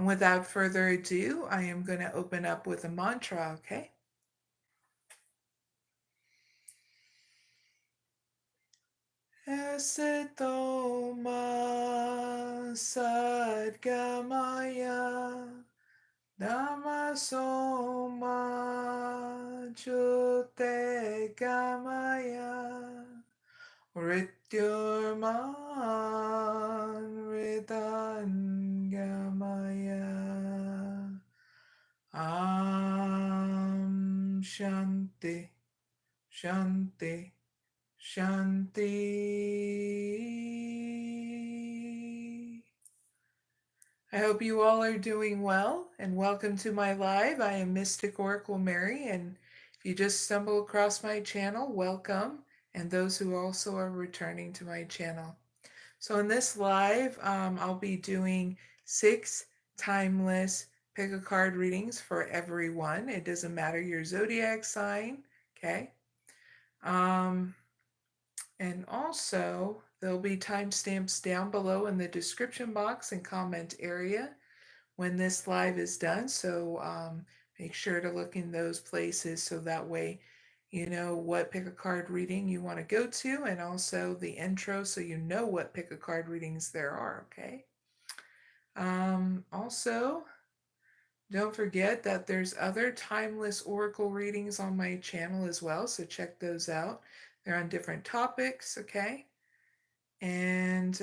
And without further ado, I am going to open up with a mantra, okay? Esitoma sadgamaya namasoma jutegamaya rityurman ridangamaya Shanti Shanti Shanti. I hope you all are doing well and welcome to my live. I am mysticoraclemary, and if you just stumble across my channel, welcome, and those who also are returning to my channel. So in this live, I'll be doing 6 timeless pick a card readings for everyone. It doesn't matter your zodiac sign, okay? And also, there'll be timestamps down below in the description box and comment area when this live is done. So make sure to look in those places so that way you know what pick a card reading you want to go to, and also the intro so you know what pick a card readings there are, okay? Also, don't forget that there's other timeless oracle readings on my channel as well, so check those out. They're on different topics, okay? And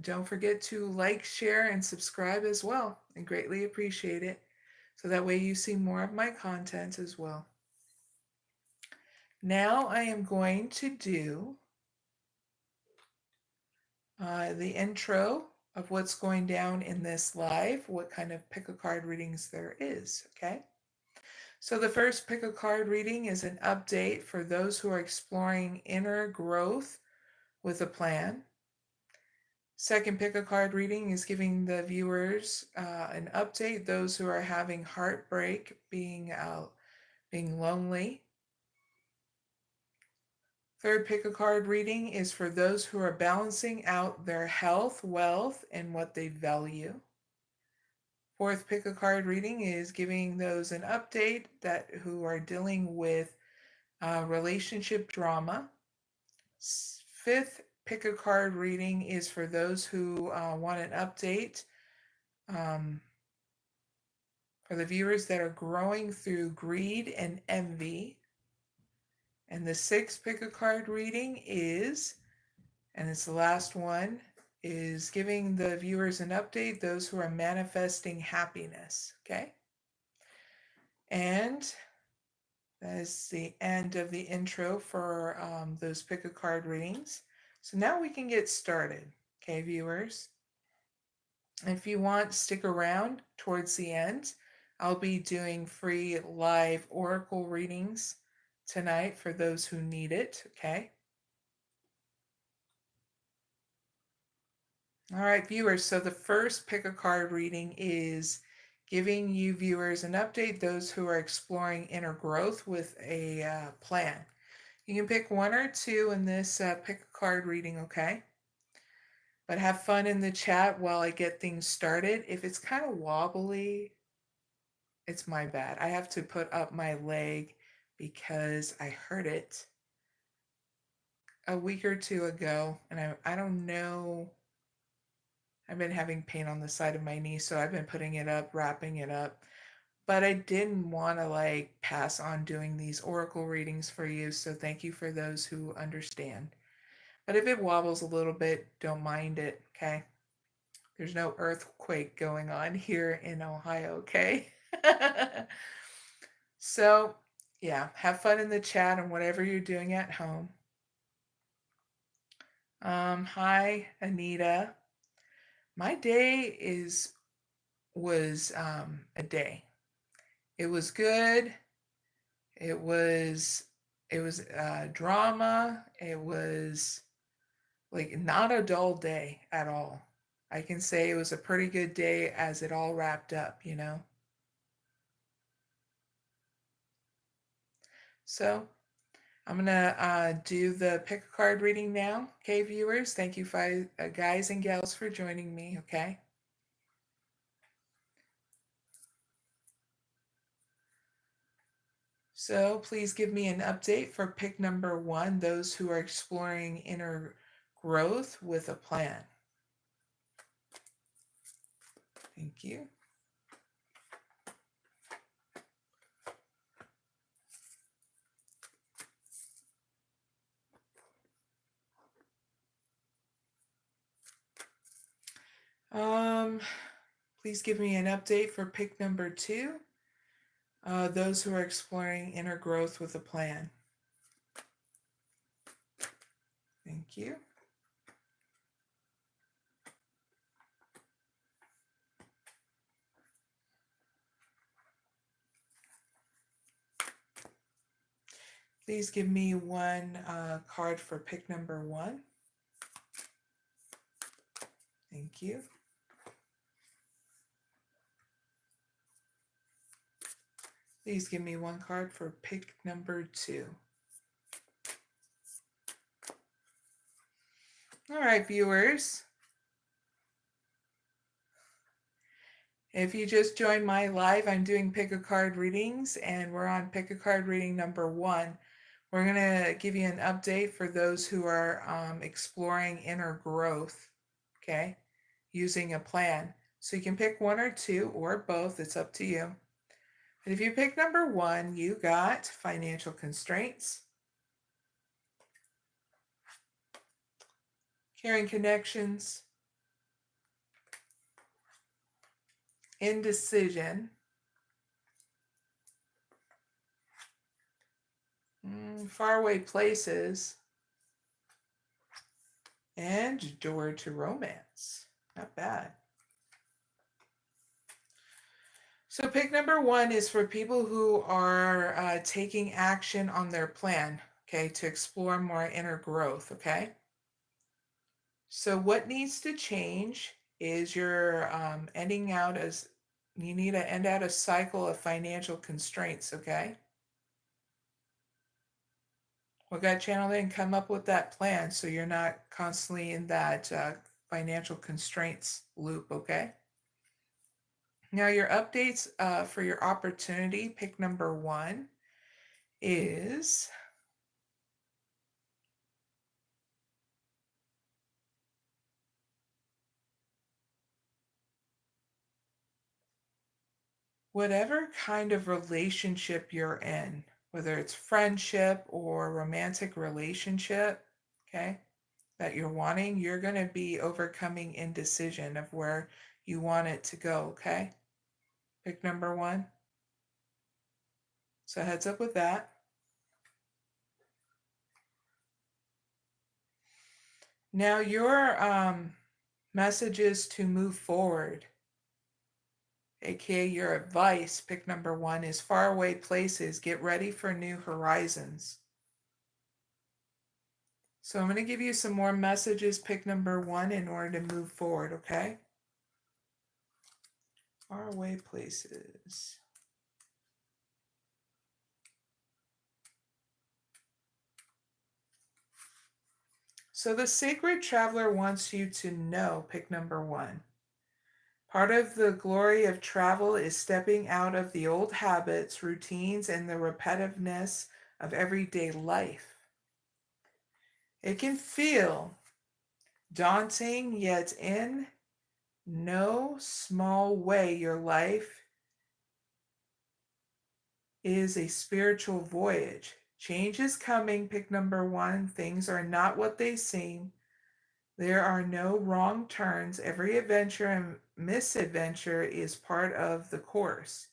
don't forget to like, share, and subscribe as well. I greatly appreciate it. So that way you see more of my content as well. Now I am going to do the intro of what's going down in this live, what kind of pick a card readings there is, okay? So the first pick a card reading is an update for those who are exploring inner growth with a plan. Second pick a card reading is giving the viewers an update, those who are having heartbreak, being lonely. Third pick a card reading is for those who are balancing out their health, wealth, and what they value. Fourth pick a card reading is giving those an update who are dealing with relationship drama. Fifth pick a card reading is for those who want an update for the viewers that are growing through greed and envy. And the sixth pick a card reading is, and it's the last one, is giving the viewers an update, those who are manifesting happiness, okay? And that is the end of the intro for those pick a card readings. So now we can get started, okay, viewers? If you want, stick around towards the end. I'll be doing free live oracle readings tonight for those who need it, okay? All right, viewers, so the first pick a card reading is giving you viewers an update, those who are exploring inner growth with a plan. You can pick one or two in this pick a card reading, okay? But have fun in the chat while I get things started. If it's kind of wobbly, it's my bad. I have to put up my leg because I hurt it a week or two ago, and I don't know. I've been having pain on the side of my knee, so I've been putting it up, wrapping it up. But I didn't want to pass on doing these oracle readings for you, so thank you for those who understand. But if it wobbles a little bit, don't mind it, okay? There's no earthquake going on here in Ohio, okay? So, yeah, have fun in the chat and whatever you're doing at home. Hi, Anita. My day was a day. It was good. It was drama. It was not a dull day at all. I can say it was a pretty good day as it all wrapped up, you know. So I'm going to do the pick a card reading now. Okay, viewers, thank you guys and gals for joining me, okay? So please give me an update for pick number 1, those who are exploring inner growth with a plan. Thank you. Please give me an update for pick number 2, those who are exploring inner growth with a plan. Thank you. Please give me one card for pick number 1. Thank you. Please give me one card for pick number 2. All right, viewers. If you just joined my live, I'm doing pick a card readings, and we're on pick a card reading number 1. We're going to give you an update for those who are exploring inner growth, okay, using a plan. So you can pick 1 or 2 or both. It's up to you. And if you pick number 1, you got financial constraints, caring connections, indecision, faraway places, and door to romance. Not bad. So pick number 1 is for people who are taking action on their plan, okay, to explore more inner growth, okay? So what needs to change is you're ending out as, you need to end out a cycle of financial constraints, okay? Well, God channel didn't come up with that plan, so you're not constantly in that financial constraints loop, okay? Now your updates for your opportunity, pick number 1, is whatever kind of relationship you're in, whether it's friendship or romantic relationship, okay, that you're wanting, you're going to be overcoming indecision of where you want it to go, okay? Pick number 1. So heads up with that. Now your messages to move forward, aka your advice, pick number 1, is faraway places. Get ready for new horizons. So I'm going to give you some more messages, pick number 1, in order to move forward, okay? Faraway places. So the sacred traveler wants you to know, pick number 1. Part of the glory of travel is stepping out of the old habits, routines, and the repetitiveness of everyday life. It can feel daunting, yet in no small way your life is a spiritual voyage. Change is coming, pick number 1. Things are not what they seem. There are no wrong turns. Every adventure and misadventure is part of the course.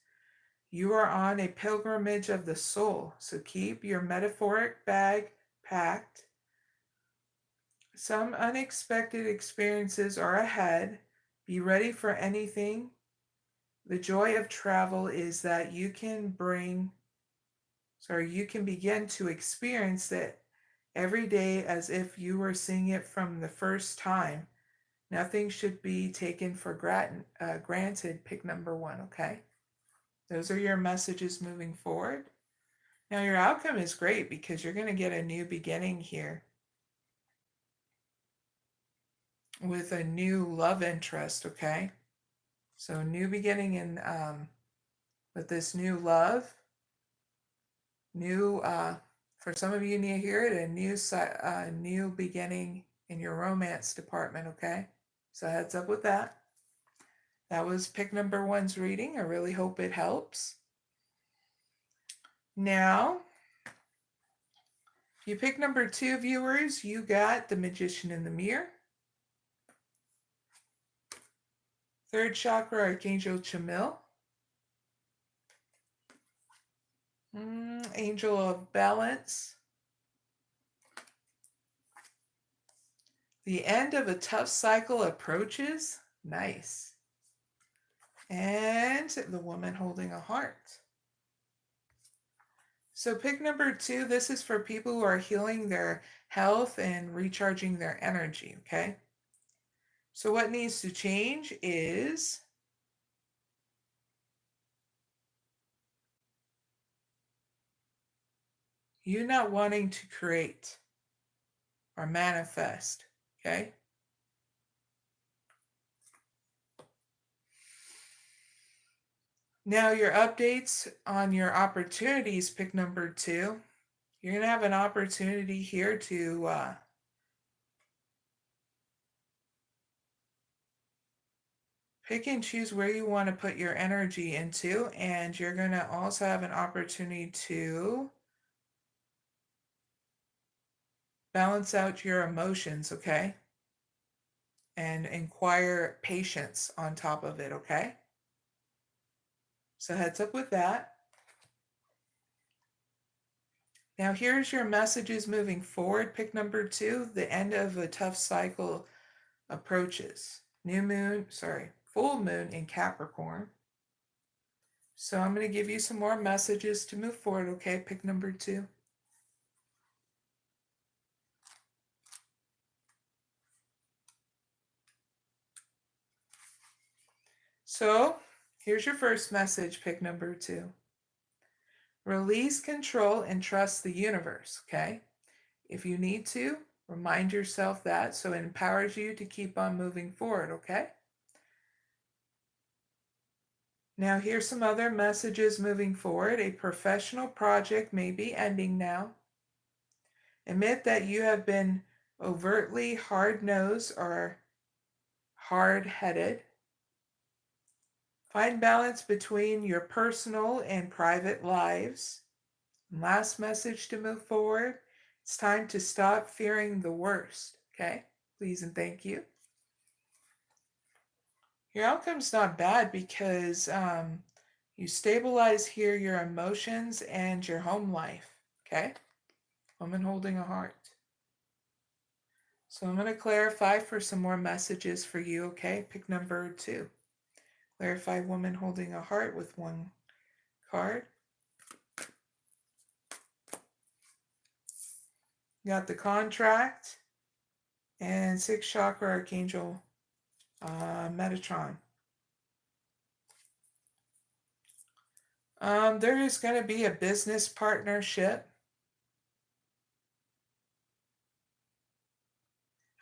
You are on a pilgrimage of the soul, so keep your metaphoric bag packed. Some unexpected experiences are ahead. Be ready for anything. The joy of travel is that you can begin to experience it every day as if you were seeing it from the first time. Nothing should be taken for granted. Pick number 1, okay? Those are your messages moving forward. Now your outcome is great because you're going to get a new beginning here with a new love interest, okay? So new beginning in with this new love. New, for some of you need to hear it, a new beginning in your romance department, okay? So heads up with that. That was pick number 1's reading. I really hope it helps. Now, if you pick number 2, viewers, you got the Magician in the Mirror. 3rd chakra, Archangel Chamuel. Angel of Balance. The end of a tough cycle approaches. Nice. And the Woman Holding a Heart. So pick number 2, this is for people who are healing their health and recharging their energy, okay? So what needs to change is you not wanting to create or manifest, okay? Now your updates on your opportunities, pick number 2. You're going to have an opportunity here to pick and choose where you want to put your energy into, and you're going to also have an opportunity to balance out your emotions, okay? And inquire patience on top of it, okay? So heads up with that. Now here's your messages moving forward. Pick number 2, the end of a tough cycle approaches. Full moon in Capricorn. So I'm going to give you some more messages to move forward, okay? Pick number 2. So here's your first message, pick number 2. Release control and trust the universe, okay? If you need to, remind yourself that so it empowers you to keep on moving forward, okay? Now here's some other messages moving forward. A professional project may be ending now. Admit that you have been overtly hard-nosed or hard-headed. Find balance between your personal and private lives. And last message to move forward. It's time to stop fearing the worst, okay? Please and thank you. Your outcome's not bad because you stabilize here your emotions and your home life, okay? Woman holding a heart. So I'm going to clarify for some more messages for you, okay? Pick number 2. Clarify woman holding a heart with 1 card. Got the contract and 6th chakra Archangel Metatron. There is going to be a business partnership.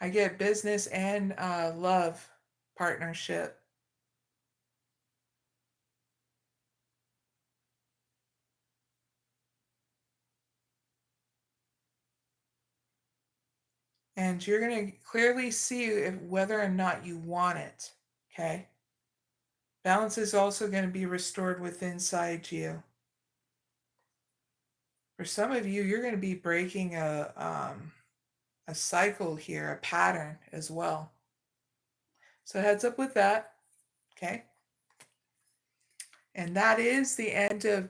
I get business and love partnership. And you're going to clearly see whether or not you want it, okay? Balance is also going to be restored within inside you. For some of you, you're going to be breaking a cycle here, a pattern as well. So heads up with that, okay? And that is the end of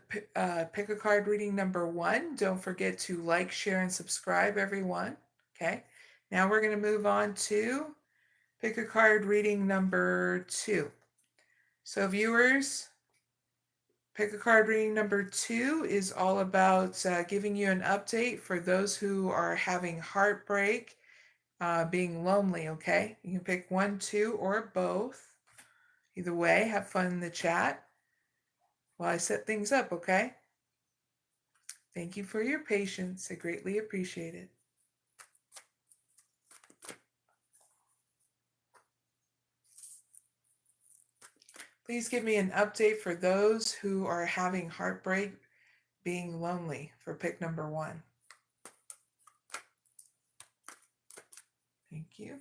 Pick a Card reading number 1. Don't forget to like, share, and subscribe, everyone, okay? Now we're going to move on to Pick a Card reading number 2. So viewers, Pick a Card reading number 2 is all about giving you an update for those who are having heartbreak, being lonely, okay? You can pick 1, 2, or both. Either way, have fun in the chat while I set things up, okay? Thank you for your patience. I greatly appreciate it. Please give me an update for those who are having heartbreak, being lonely for pick number 1. Thank you.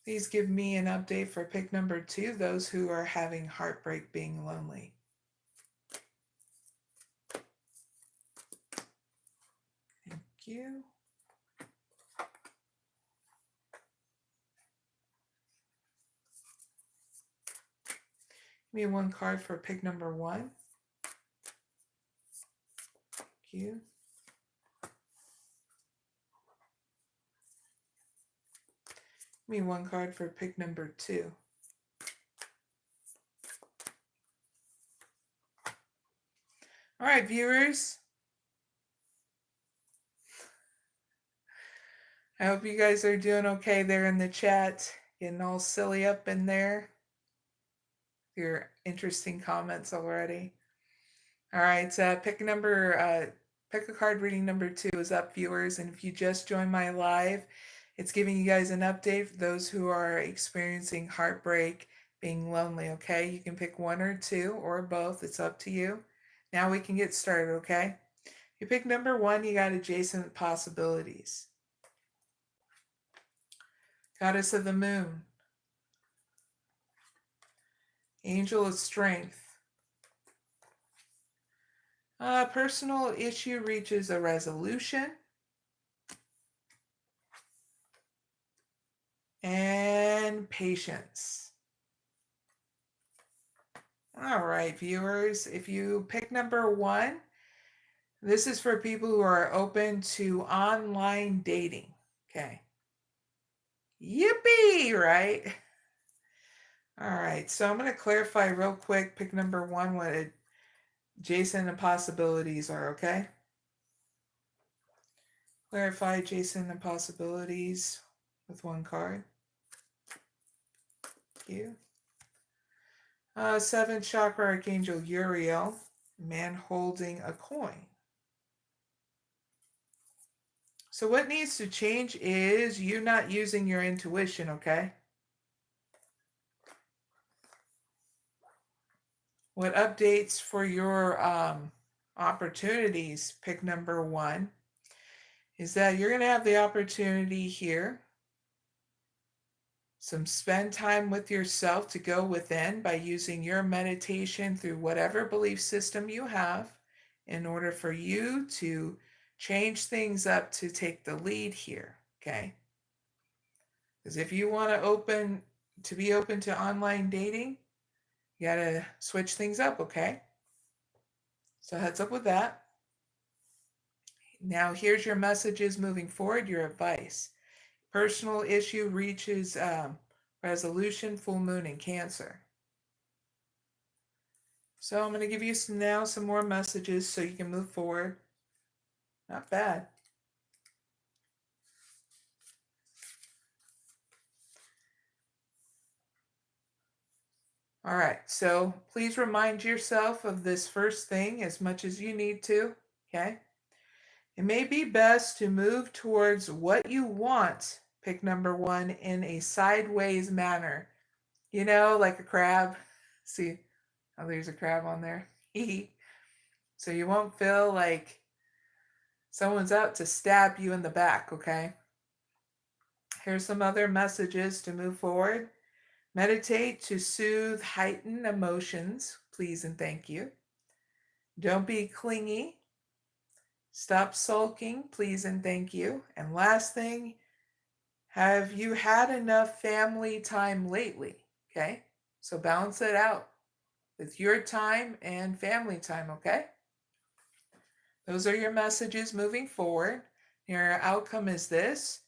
Please give me an update for pick number 2, those who are having heartbreak being lonely. Thank you. Give me 1 card for pick number 1. Thank you. Give me 1 card for pick number 2. All right, viewers. I hope you guys are doing okay there in the chat, getting all silly up in there. Your interesting comments already. All right, pick a card reading number 2 is up, viewers. And if you just joined my live, it's giving you guys an update for those who are experiencing heartbreak, being lonely, okay? You can pick 1 or 2 or both. It's up to you. Now we can get started, okay? You pick number 1, you got adjacent possibilities. Goddess of the Moon. Angel of Strength. Personal issue reaches a resolution. And patience. All right, viewers, if you pick number 1, this is for people who are open to online dating. Okay. Yippee, right? All right, so I'm going to clarify real quick, pick number 1, what adjacent and possibilities are, okay? Clarify adjacent and possibilities with 1 card. Thank you. 7th chakra archangel Uriel, man holding a coin. So what needs to change is you not using your intuition, okay? What updates for your opportunities, pick number 1, is that you're going to have the opportunity here. Spend time with yourself to go within by using your meditation through whatever belief system you have in order for you to change things up to take the lead here, okay? Because if you want to be open to online dating, you got to switch things up, okay? So heads up with that. Now here's your messages moving forward, your advice. Personal issue reaches resolution, full moon in Cancer. So I'm going to give you some more messages so you can move forward. Not bad. All right, so please remind yourself of this first thing as much as you need to, okay? It may be best to move towards what you want, pick number 1, in a sideways manner. You know, like a crab. See, oh, there's a crab on there. So you won't feel like someone's out to stab you in the back, okay? Here's some other messages to move forward. Meditate to soothe heightened emotions, please and thank you. Don't be clingy. Stop sulking, please and thank you. And last thing, have you had enough family time lately? Okay, so balance it out with your time and family time, okay? Those are your messages moving forward. Your outcome is this,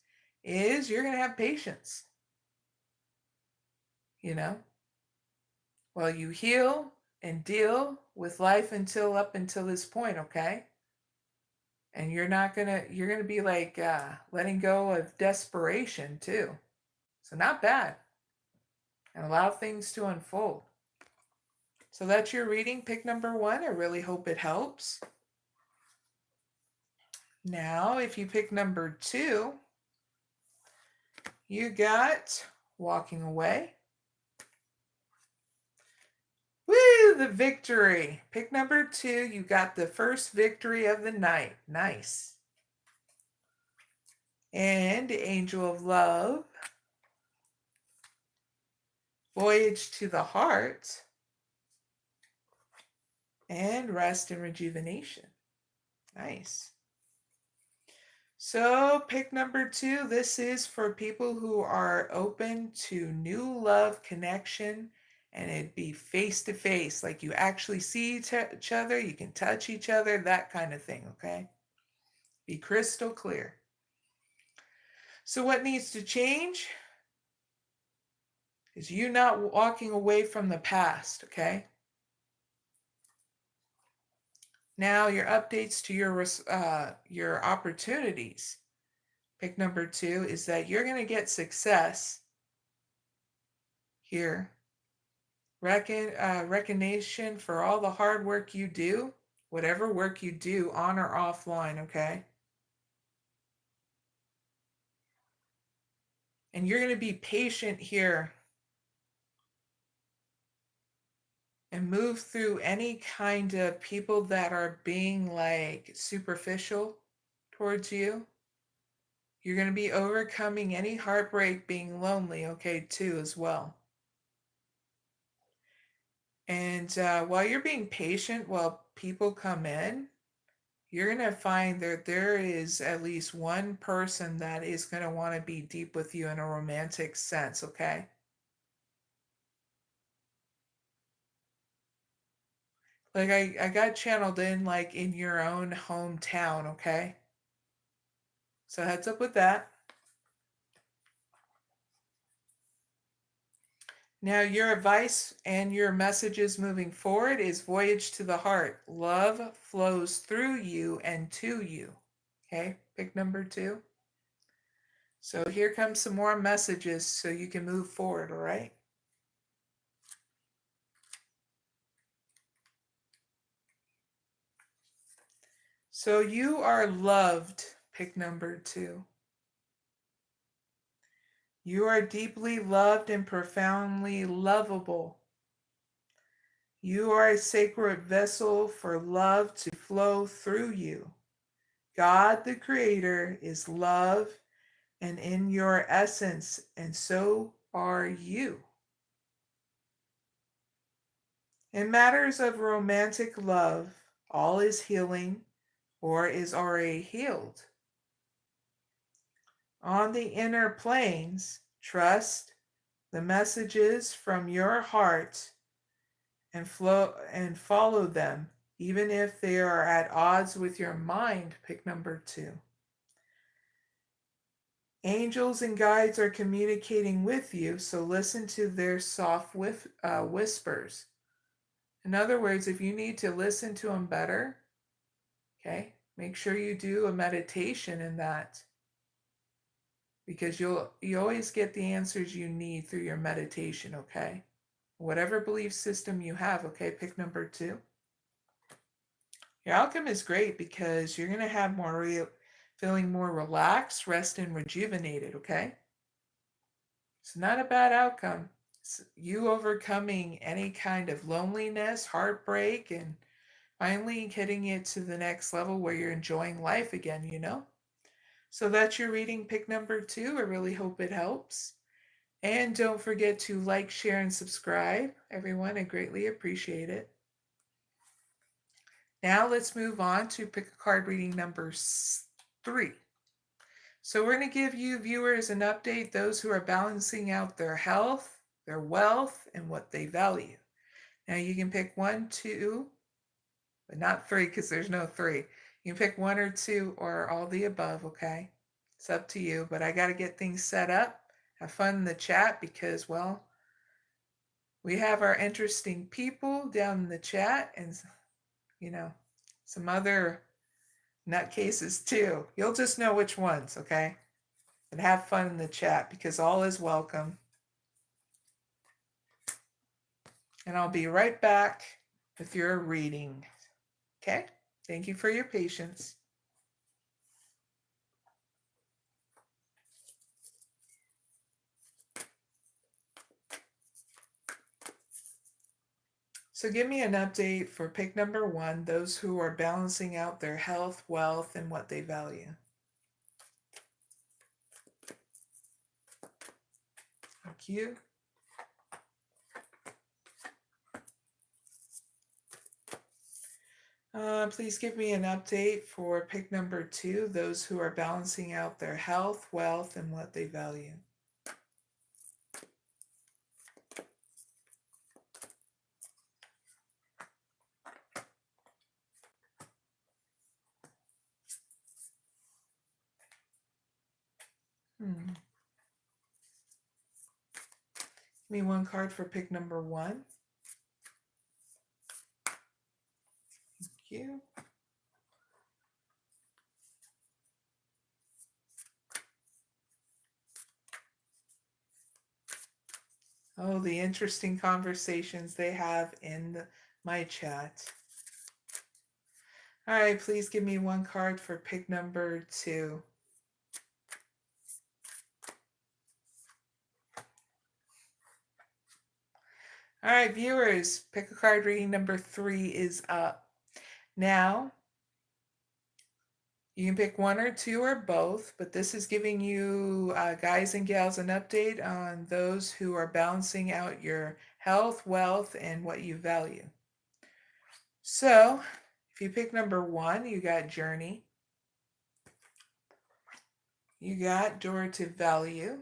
is you're going to have patience. You know, while you heal and deal with life up until this point, okay? And you're going to be like letting go of desperation too. So not bad. And allow things to unfold. So that's your reading, pick number 1. I really hope it helps. Now, if you pick number 2, You got walking away. Woo, the victory. Pick number 2, you got the first victory of the night. Nice. And Angel of Love. Voyage to the Heart. And Rest and Rejuvenation. Nice. So pick number 2. This is for people who are open to new love connection, and it'd be face to face, like you actually see each other, you can touch each other, that kind of thing, okay? Be crystal clear. So what needs to change is you not walking away from the past, okay? Now your updates to your opportunities. Pick number 2 is that you're going to get success here. Recognition for all the hard work you do, whatever work you do, on or offline, okay? And you're going to be patient here and move through any kind of people that are being like superficial towards you. You're going to be overcoming any heartbreak, being lonely, okay, too, as well. And while you're being patient, while people come in, you're going to find that there is at least one person that is going to want to be deep with you in a romantic sense, okay? Like I got channeled in like in your own hometown, okay? So heads up with that. Now your advice and your messages moving forward is voyage to the heart. Love flows through you and to you. Okay, pick number 2. So here comes some more messages so you can move forward, all right? So you are loved, pick number 2. You are deeply loved and profoundly lovable. You are a sacred vessel for love to flow through you. God, the Creator, is love and in your essence, and so are you. In matters of romantic love, all is healing or is already healed. On the inner planes, trust the messages from your heart and follow them, even if they are at odds with your mind. Pick number 2. Angels and guides are communicating with you, so listen to their soft whispers. In other words, if you need to listen to them better, okay, make sure you do a meditation in that, because you always get the answers you need through your meditation, okay? Whatever belief system you have, okay, pick number 2. Your outcome is great because you're going to have feeling more relaxed, rest, and rejuvenated, okay? It's not a bad outcome. It's you overcoming any kind of loneliness, heartbreak, and finally getting it to the next level where you're enjoying life again, you know? So that's your reading, pick number 2. I really hope it helps. And don't forget to like, share, and subscribe. Everyone, I greatly appreciate it. Now let's move on to pick a card reading number 3. So we're going to give you viewers an update, those who are balancing out their health, their wealth, and what they value. Now you can pick 1, 2, but not 3 because there's no 3. You can pick 1 or 2 or all the above, okay? It's up to you, but I got to get things set up. Have fun in the chat because, well, we have our interesting people down in the chat and, you know, some other nutcases too. You'll just know which ones, okay? And have fun in the chat because all is welcome. And I'll be right back with your reading. Okay? Thank you for your patience. So give me an update for pick number 1, those who are balancing out their health, wealth, and what they value. Thank you. Please give me an update for pick number 2, those who are balancing out their health, wealth, and what they value. Give me one card for pick number 1. Thank you. Oh, the interesting conversations they have in my chat. All right, please give me one card for pick number 2. All right, viewers, pick a card reading number 3 is up. Now, you can pick 1 or 2 or both, but this is giving you guys and gals an update on those who are balancing out your health, wealth, and what you value. So, if you pick number 1, you got Journey. You got Door to Value.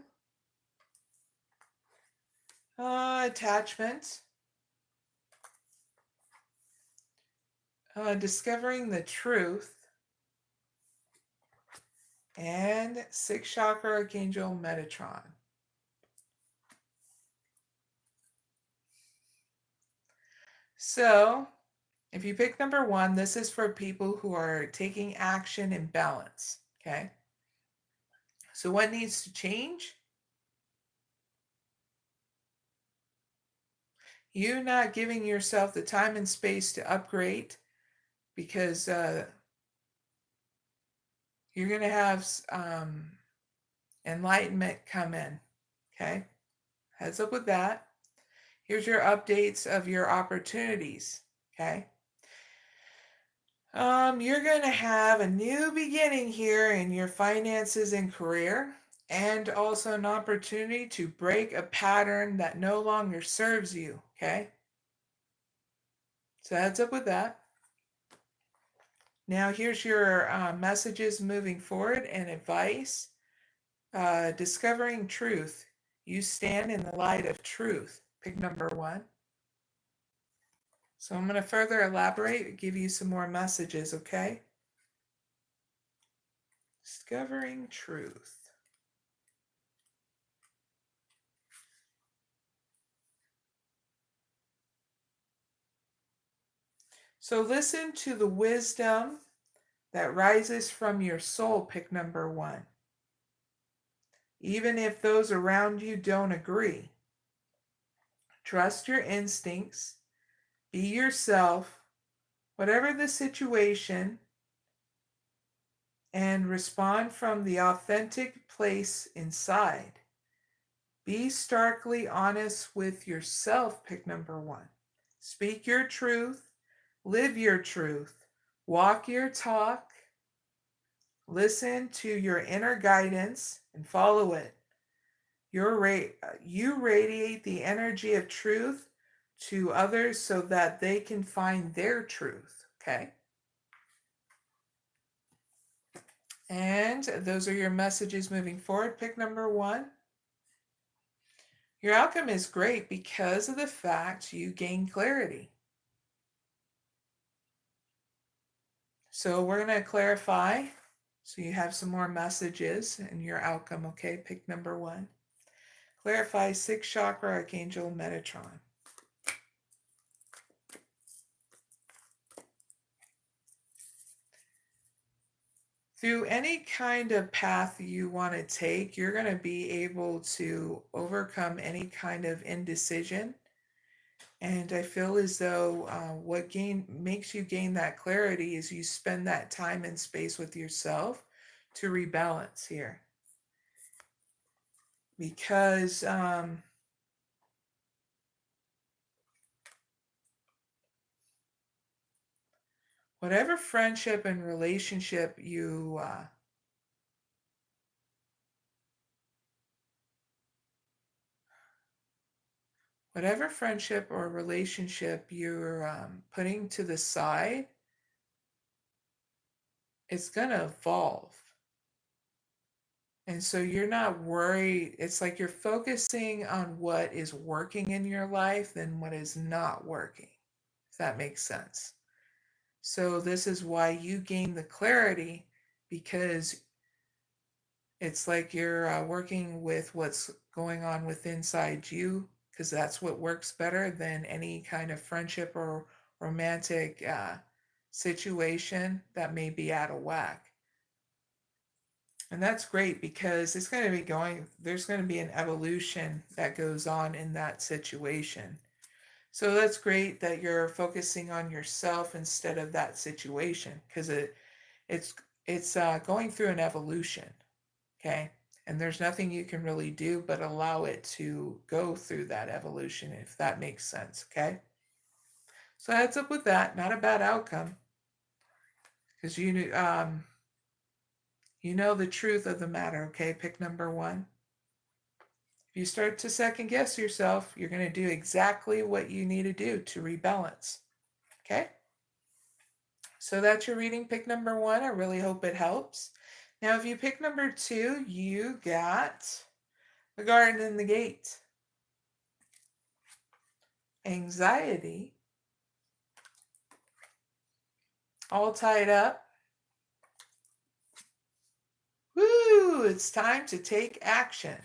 Attachment. Discovering the Truth. And 6th Chakra Archangel Metatron. So, if you pick number 1, this is for people who are taking action in balance, okay? So what needs to change? You not giving yourself the time and space to upgrade, because you're going to have enlightenment come in, okay? Heads up with that. Here's your updates of your opportunities, okay? You're going to have a new beginning here in your finances and career, and also an opportunity to break a pattern that no longer serves you, okay? So heads up with that. Now here's your messages moving forward and advice. Discovering truth. You stand in the light of truth. Pick number 1. So I'm going to further elaborate, give you some more messages, okay? Discovering truth. So listen to the wisdom that rises from your soul. Pick number 1. Even if those around you don't agree. Trust your instincts. Be yourself, whatever the situation, and respond from the authentic place inside. Be starkly honest with yourself. Pick number 1. Speak your truth. Live your truth. Walk your talk. Listen to your inner guidance and follow it. You radiate the energy of truth to others so that they can find their truth, okay? And those are your messages moving forward. Pick number 1. Your outcome is great because of the fact you gain clarity. So we're going to clarify. So you have some more messages in your outcome, okay? Pick number 1. Clarify 6th Chakra Archangel Metatron. Through any kind of path you want to take, you're going to be able to overcome any kind of indecision. And I feel as though what makes you gain that clarity is you spend that time and space with yourself to rebalance here. Because whatever friendship and relationship you whatever friendship or relationship you're putting to the side, it's going to evolve. And so you're not worried. It's like you're focusing on what is working in your life than what is not working, if that makes sense. So this is why you gain the clarity, because it's like you're working with what's going on with inside you, because that's what works better than any kind of friendship or romantic situation that may be out of whack. And that's great because it's going to be there's going to be an evolution that goes on in that situation. So that's great that you're focusing on yourself instead of that situation, because it's going through an evolution, okay? And there's nothing you can really do but allow it to go through that evolution, if that makes sense, okay? So heads up with that, not a bad outcome, because you know the truth of the matter, okay? Pick number 1. If you start to second guess yourself, you're going to do exactly what you need to do to rebalance, okay? So that's your reading, pick number 1. I really hope it helps. Now, if you pick number 2, you got the garden and the gate. Anxiety. All tied up. Woo! It's time to take action.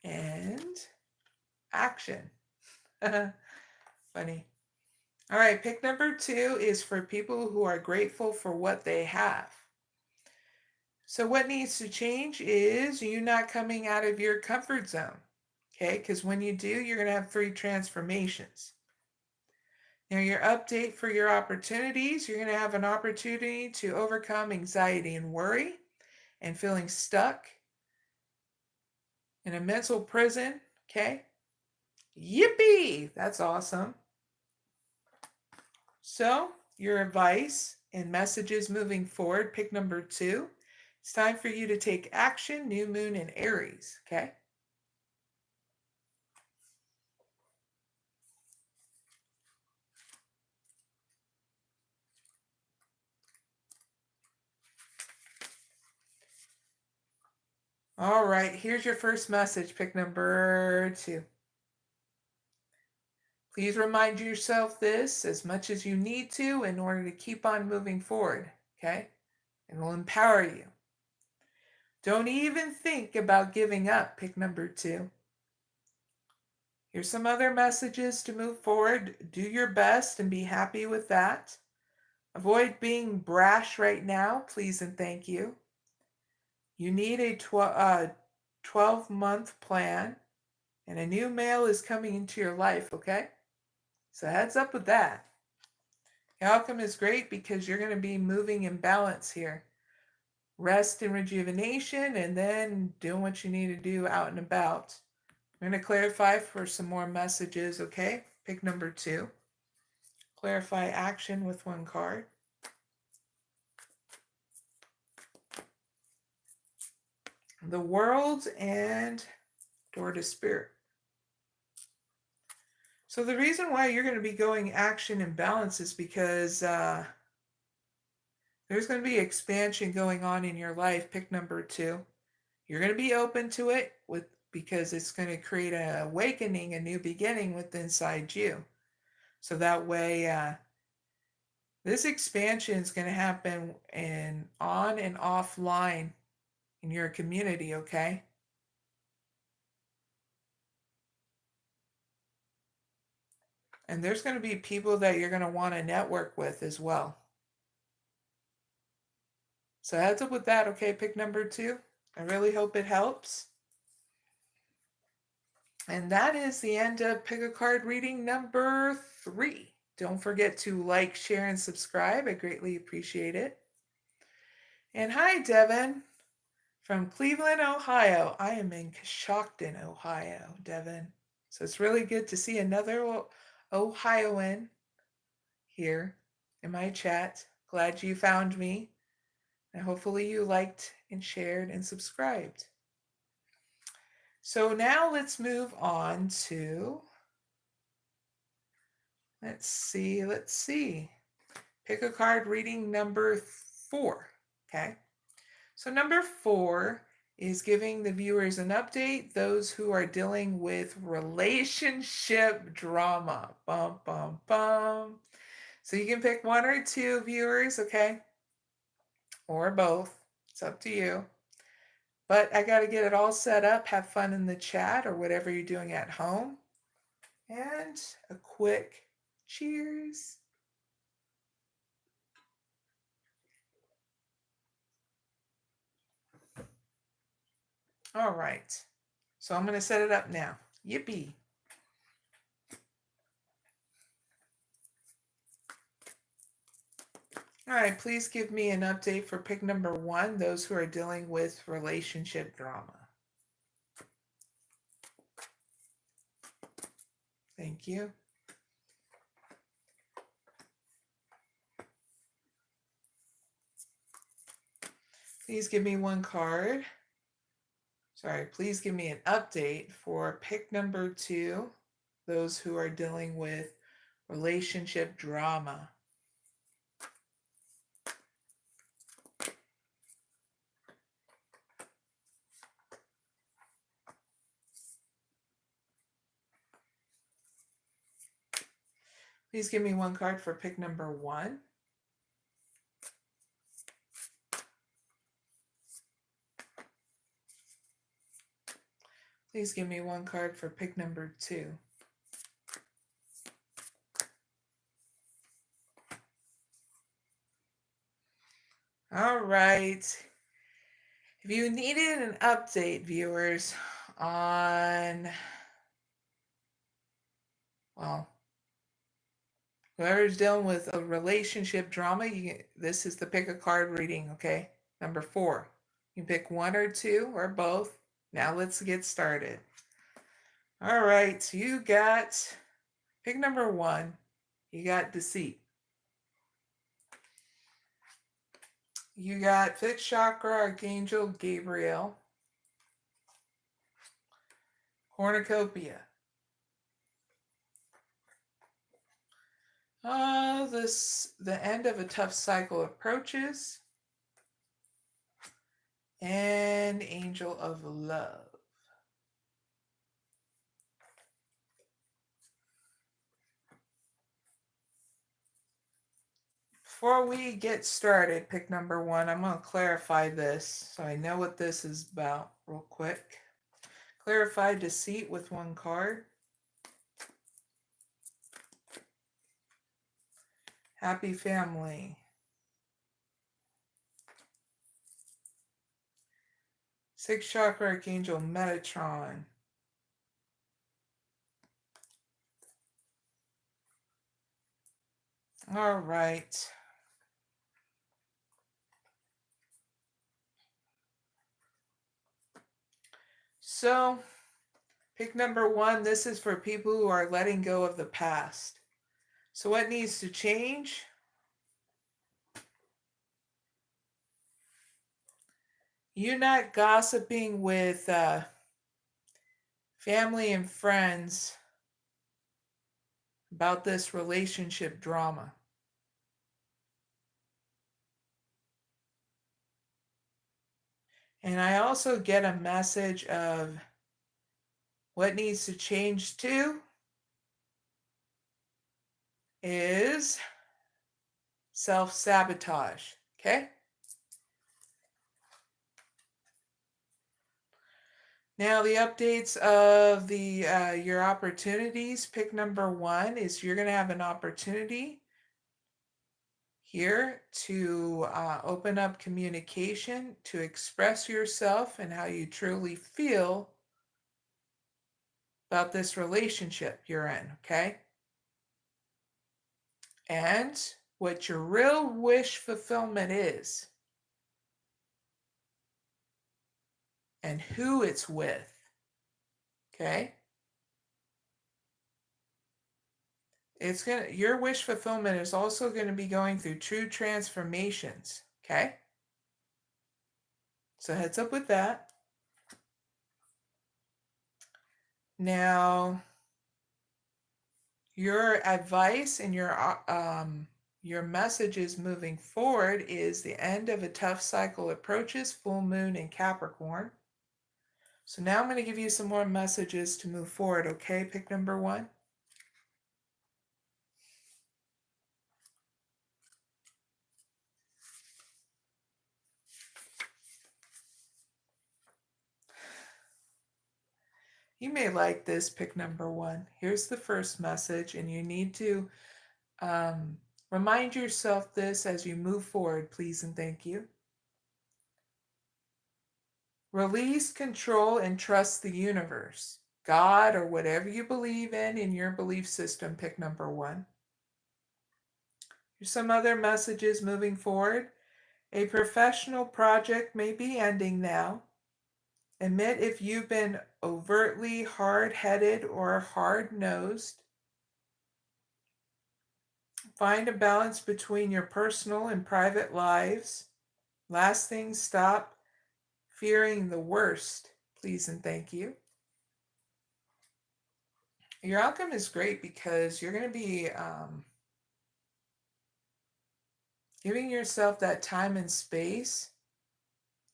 And action. Funny. All right, pick number 2 is for people who are grateful for what they have. So what needs to change is you not coming out of your comfort zone, okay? Because when you do, you're going to have 3 transformations. Now, your update for your opportunities, you're going to have an opportunity to overcome anxiety and worry and feeling stuck in a mental prison, okay? Yippee! That's awesome. So, your advice and messages moving forward, pick number 2. It's time for you to take action, new moon in Aries, okay? All right, here's your first message, pick number 2. Please remind yourself this as much as you need to in order to keep on moving forward, okay? It will empower you. Don't even think about giving up, pick number 2. Here's some other messages to move forward. Do your best and be happy with that. Avoid being brash right now, please and thank you. You need a 12-month plan, and a new male is coming into your life, okay? So heads up with that. The outcome is great because you're going to be moving in balance here. Rest and rejuvenation, and then doing what you need to do out and about. I'm going to clarify for some more messages, okay? Pick number 2. Clarify action with 1 card. The World and Door to Spirit. So the reason why you're going to be going action and balance is because there's going to be expansion going on in your life. Pick number 2. You're going to be open to it because it's going to create an awakening, a new beginning within inside you. So that way, this expansion is going to happen on and offline in your community, okay? And there's going to be people that you're going to want to network with as well. So heads up with that, okay? Pick number 2. I really hope it helps. And that is the end of Pick a Card reading number 3. Don't forget to like, share, and subscribe. I greatly appreciate it. And hi, Devin from Cleveland, Ohio. I am in Coshocton, Ohio, Devin. So it's really good to see another Ohioan here in my chat. Glad you found me. And hopefully you liked and shared and subscribed. So now let's move on to, let's see. Pick a card reading number 4, okay? So number 4 is giving the viewers an update, those who are dealing with relationship drama. Bum, bum, bum. So you can pick 1 or 2 viewers, okay? Or both. It's up to you. But I got to get it all set up. Have fun in the chat or whatever you're doing at home. And a quick cheers. All right. So I'm going to set it up now. Yippee. All right, please give me an update for pick number 1, those who are dealing with relationship drama. Thank you. Please give me 1 card. Sorry, please give me an update for pick number 2, those who are dealing with relationship drama. Please give me 1 card for pick number 1. Please give me 1 card for pick number 2. All right. If you needed an update, viewers, on, well, whoever's dealing with a relationship drama, this is the pick a card reading, okay? Number 4. You can pick 1 or 2 or both. Now let's get started. All right, you got pick number 1. You got deceit. You got 5th chakra, Archangel Gabriel. Cornucopia. The end of a tough cycle approaches. And Angel of Love. Before we get started, pick number 1, I'm going to clarify this so I know what this is about real quick. Clarify deceit with 1 card. Happy family. 6th chakra, Archangel Metatron. All right. So, pick number 1, this is for people who are letting go of the past. So what needs to change? You're not gossiping with family and friends about this relationship drama. And I also get a message of what needs to change too is self-sabotage, okay? Now the updates of your opportunities, pick number 1 is you're going to have an opportunity here to open up communication, to express yourself and how you truly feel about this relationship you're in, okay? And what your real wish fulfillment is and who it's with, okay? your wish fulfillment is also going to be going through true transformations, okay? So heads up with that. Now, your advice and your messages moving forward is the end of a tough cycle approaches, full moon in Capricorn. So now I'm going to give you some more messages to move forward, okay? Pick number 1. You may like this, pick number 1. Here's the first message, and you need to remind yourself this as you move forward, please and thank you. Release, control, and trust the universe. God, or whatever you believe in your belief system, pick number 1. Here's some other messages moving forward. A professional project may be ending now. Admit if you've been overtly hard-headed or hard-nosed. Find a balance between your personal and private lives. Last thing, stop fearing the worst, please and thank you. Your outcome is great because you're going to be giving yourself that time and space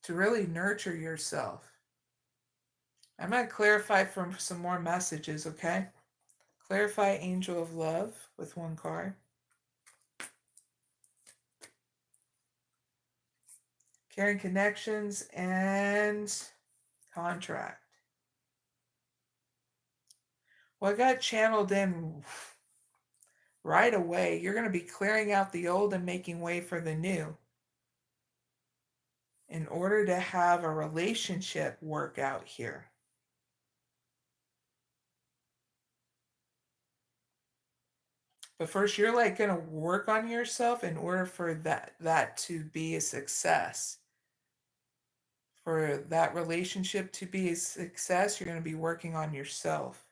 to really nurture yourself. I'm going to clarify from some more messages, okay? Clarify Angel of Love with 1 card. Caring connections and contract. Well, I got channeled in right away. You're going to be clearing out the old and making way for the new in order to have a relationship work out here. But first, you're like going to work on yourself in order for that to be a success. For that relationship to be a success, you're going to be working on yourself.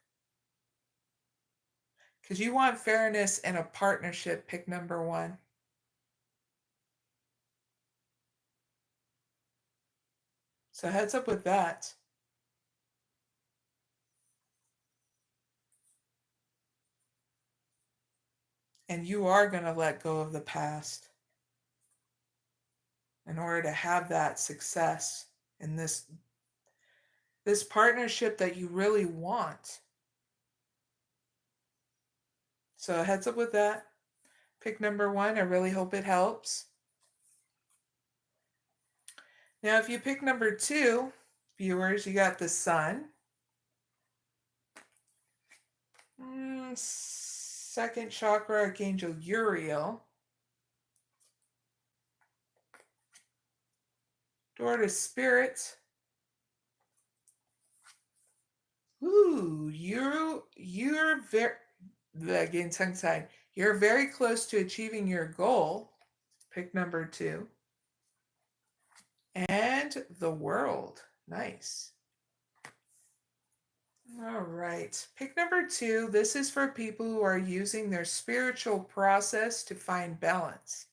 Because you want fairness in a partnership, pick number 1. So heads up with that. And you are going to let go of the past in order to have that success in this partnership that you really want. So heads up with that. Pick number 1. I really hope it helps. Now, if you pick number 2, viewers, you got the Sun. Second chakra, Archangel Uriel. Door to Spirit. Ooh, you're very, again, tongue-tied. You're very close to achieving your goal. Pick number 2. And the World. Nice. All right. Pick number 2. This is for people who are using their spiritual process to find balance.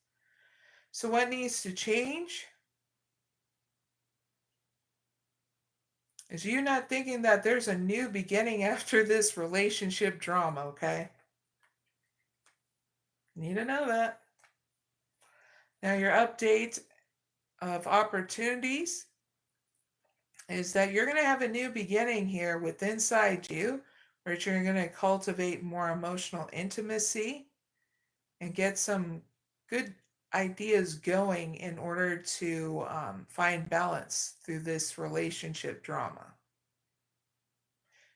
So what needs to change? Is you not thinking that there's a new beginning after this relationship drama, okay? Need to know that. Now your update of opportunities is that you're going to have a new beginning here with inside you, where you're going to cultivate more emotional intimacy and get some good ideas going in order to find balance through this relationship drama.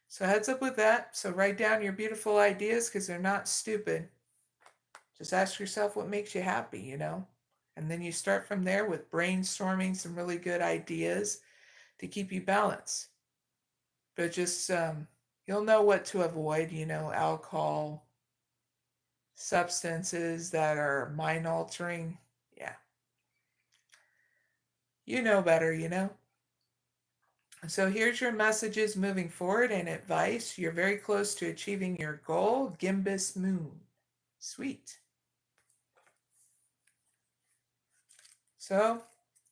So heads up with that. So write down your beautiful ideas because they're not stupid. Just ask yourself what makes you happy, you know? And then you start from there with brainstorming some really good ideas to keep you balanced. But just, you'll know what to avoid, you know, alcohol, substances that are mind altering. Yeah. You know better, you know? So here's your messages moving forward and advice. You're very close to achieving your goal, Gimbus Moon. Sweet. So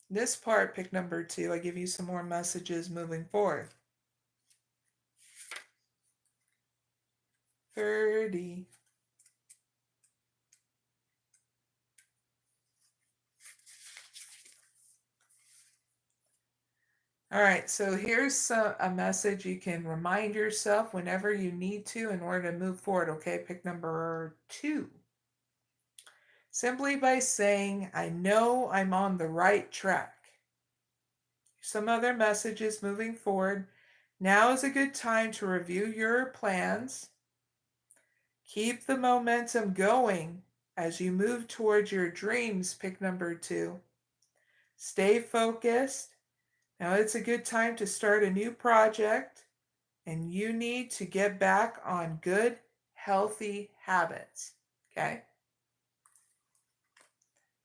this part, pick number 2, I give you some more messages moving forward. 30. All right, so here's a message you can remind yourself whenever you need to in order to move forward, okay? Pick number 2. Simply by saying, I know I'm on the right track. Some other messages moving forward. Now is a good time to review your plans. Keep the momentum going as you move towards your dreams, pick number 2. Stay focused. Now it's a good time to start a new project, and you need to get back on good, healthy habits, okay?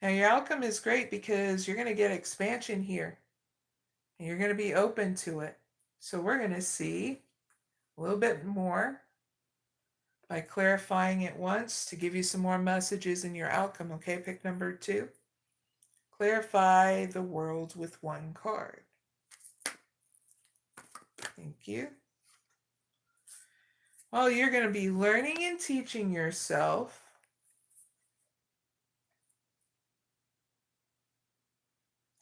Now your outcome is great because you're going to get expansion here, and you're going to be open to it. So we're going to see a little bit more by clarifying it once to give you some more messages in your outcome, okay? Pick number 2. Clarify the world with one card. Thank you. Well, you're going to be learning and teaching yourself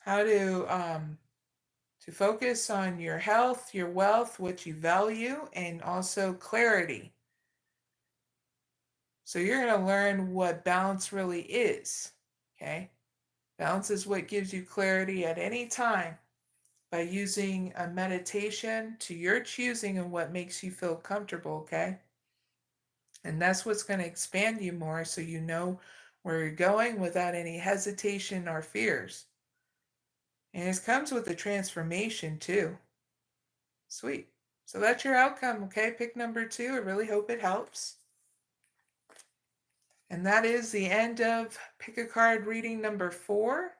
how to focus on your health, your wealth, what you value, and also clarity. So you're going to learn what balance really is, okay? Balance is what gives you clarity at any time by using a meditation to your choosing and what makes you feel comfortable, okay? And that's what's going to expand you more so you know where you're going without any hesitation or fears. And it comes with a transformation too. Sweet. So that's your outcome, okay? Pick number 2. I really hope it helps. And that is the end of Pick a Card reading number 4.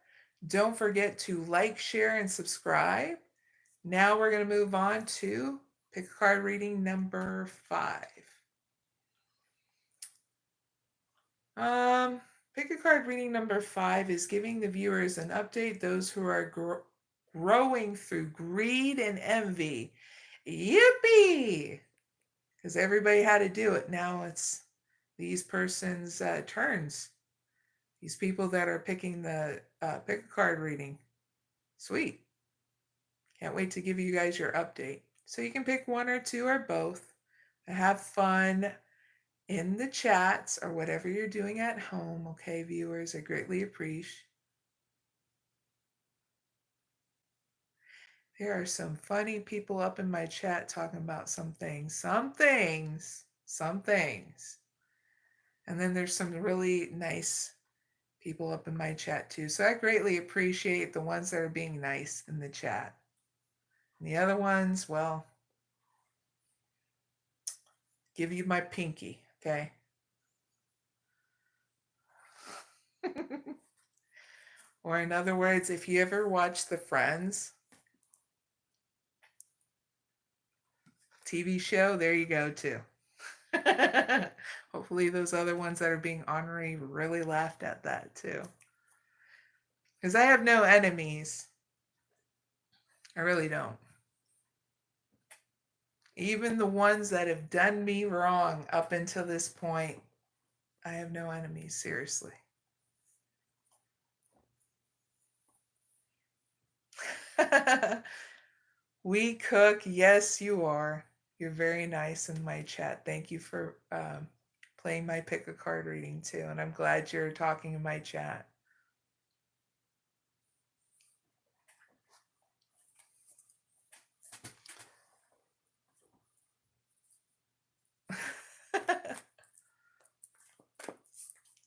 Don't forget to like, share, and subscribe. Now we're going to move on to Pick a Card reading number 5. Pick a Card reading number 5 is giving the viewers an update, those who are growing through greed and envy. Yippee! Because everybody had to do it. Now it's these persons' turns. These people that are picking the Pick a Card reading. Sweet. Can't wait to give you guys your update. So you can pick one or two or both. Have fun in the chats or whatever you're doing at home. Okay, viewers, I greatly appreciate. There are some funny people up in my chat talking about some things. And then there's some really nice people up in my chat too. So I greatly appreciate the ones that are being nice in the chat. And the other ones, well, give you my pinky, okay? Or in other words, if you ever watch the Friends TV show, there you go too. Hopefully those other ones that are being ornery really laughed at that too. Because I have no enemies. I really don't. Even the ones that have done me wrong up until this point, I have no enemies, seriously. We cook, yes, you are. You're very nice in my chat. Thank you for playing my Pick a Card reading too. And I'm glad you're talking in my chat.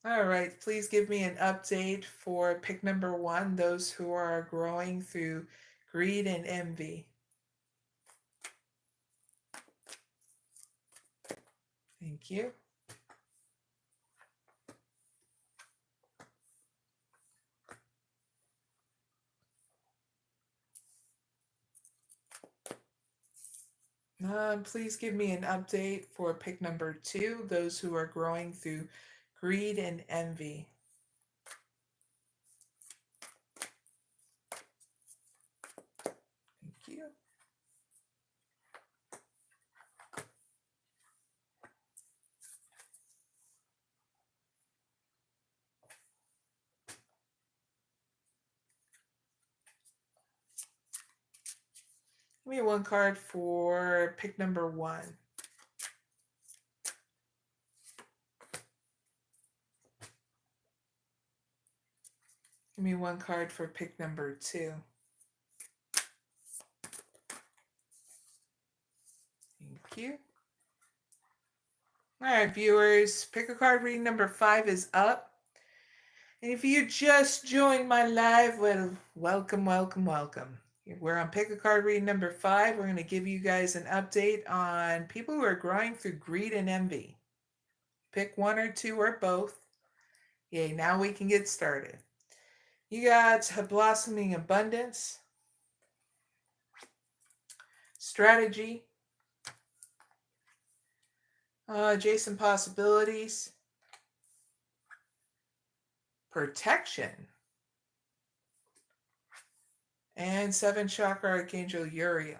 All right, please give me an update for pick number 1, those who are growing through greed and envy. Thank you. Please give me an update for pick number 2, those who are growing through greed and envy. Thank you. Give me one card for pick number 1. Give me one card for pick number 2. Thank you. All right, viewers, pick a card reading number 5 is up. And if you just joined my live, well, welcome, welcome, welcome. We're on pick a card reading number 5. We're going to give you guys an update on people who are growing through greed and envy. Pick 1 or 2 or both. Yay, now we can get started. You got blossoming abundance, strategy, adjacent possibilities, protection, and 7th chakra archangel Uriel.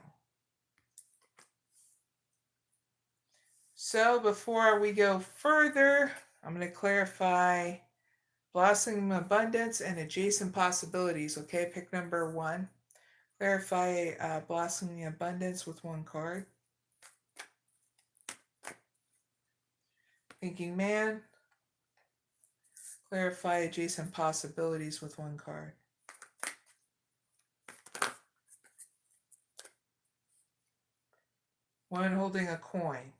So before we go further, I'm going to clarify blossoming abundance and adjacent possibilities. Okay, pick number 1. Clarify blossoming abundance with 1 card. Thinking man. Clarify adjacent possibilities with 1 card. One holding a coin.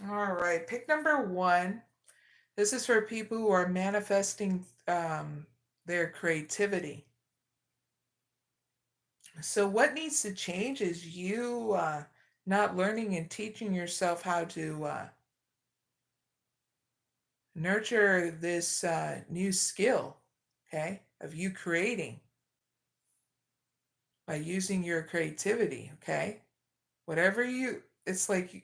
All right, pick number 1. This is for people who are manifesting their creativity. So what needs to change is you not learning and teaching yourself how to nurture this new skill, okay, of you creating by using your creativity, okay? Whatever you, it's like,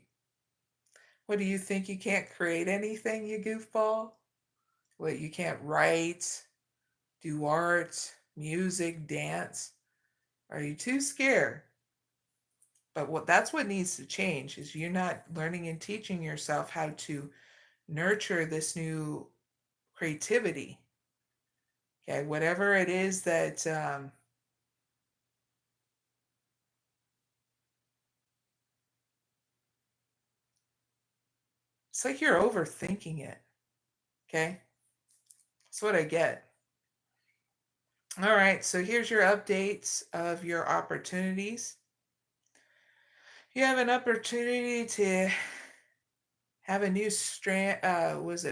what do you think, you can't create anything, you goofball? What, you can't write, do art, music, dance? Are you too scared? But that's what needs to change, is you're not learning and teaching yourself how to nurture this new creativity. Okay, whatever it is that it's like you're overthinking it. Okay, that's what I get. All right, so here's your updates of your opportunities. You have an opportunity to have a new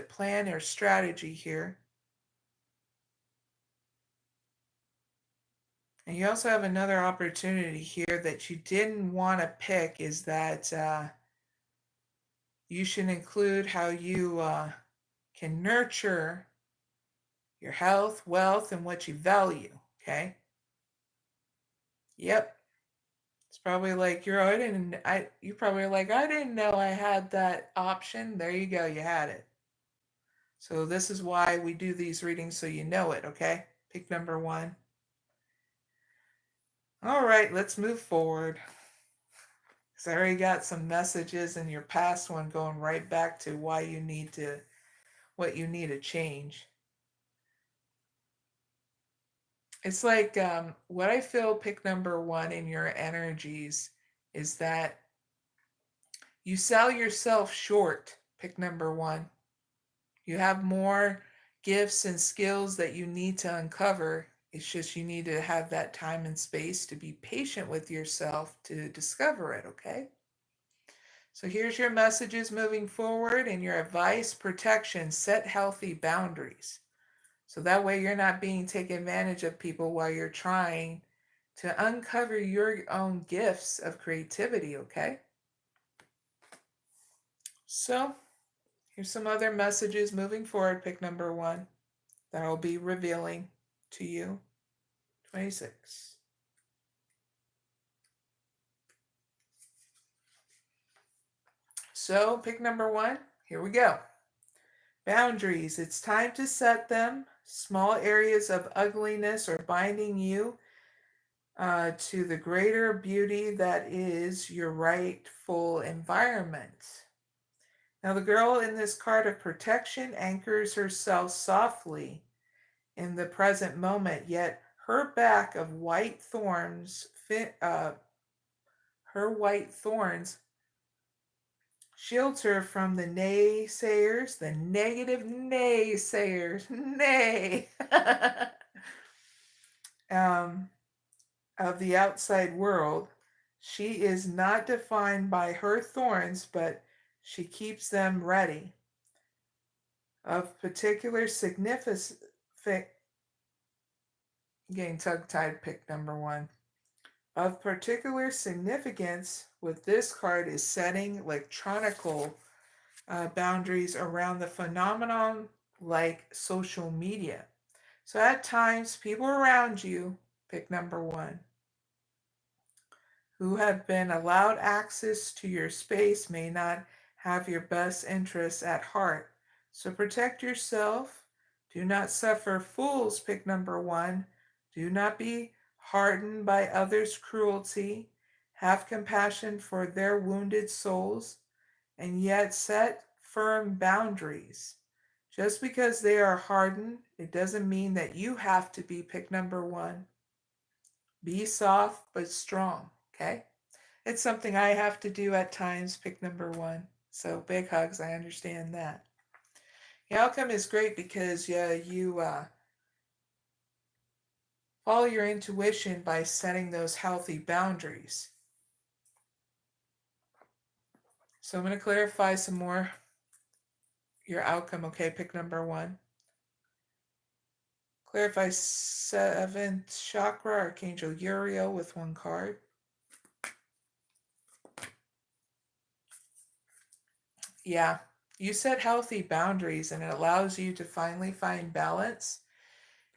plan or strategy here. And you also have another opportunity here that you didn't want to pick, is that you should include how you can nurture your health, wealth, and what you value, okay? Yep. It's probably like you're probably like, I didn't know I had that option. There you go, you had it. So this is why we do these readings, so you know it, okay? Pick number 1. All right, let's move forward. Because I already got some messages in your past one going right back to what you need to change. It's like what I feel, pick number 1 in your energies, is that you sell yourself short, pick number 1. You have more gifts and skills that you need to uncover. It's just you need to have that time and space to be patient with yourself to discover it, okay? So here's your messages moving forward and your advice: protection, set healthy boundaries. So that way you're not being taken advantage of people while you're trying to uncover your own gifts of creativity, okay? So here's some other messages moving forward, pick number 1, that I'll be revealing to you. 26. So pick number 1. Here we go. Boundaries. It's time to set them. Small areas of ugliness are binding you to the greater beauty that is your rightful environment. Now, the girl in this card of protection anchors herself softly in the present moment, yet her back of white thorns, her white thorns shields her from the naysayers, the negative naysayers, of the outside world. She is not defined by her thorns, but she keeps them ready. Of particular significance, getting tongue-tied, pick number 1. Of particular significance with this card is setting electronical boundaries around the phenomenon like social media. So at times, people around you, pick number 1, who have been allowed access to your space may not have your best interests at heart. So protect yourself. Do not suffer fools, pick number 1. Do not be hardened by others' cruelty. Have compassion for their wounded souls, and yet set firm boundaries. Just because they are hardened, it doesn't mean that you have to be, pick number 1. Be soft but strong, okay? It's something I have to do at times, pick number 1. So big hugs, I understand that. The outcome is great because you follow your intuition by setting those healthy boundaries. So I'm going to clarify some more your outcome, okay? Pick number 1. Clarify 7th chakra, Archangel Uriel with 1 card. Yeah, you set healthy boundaries and it allows you to finally find balance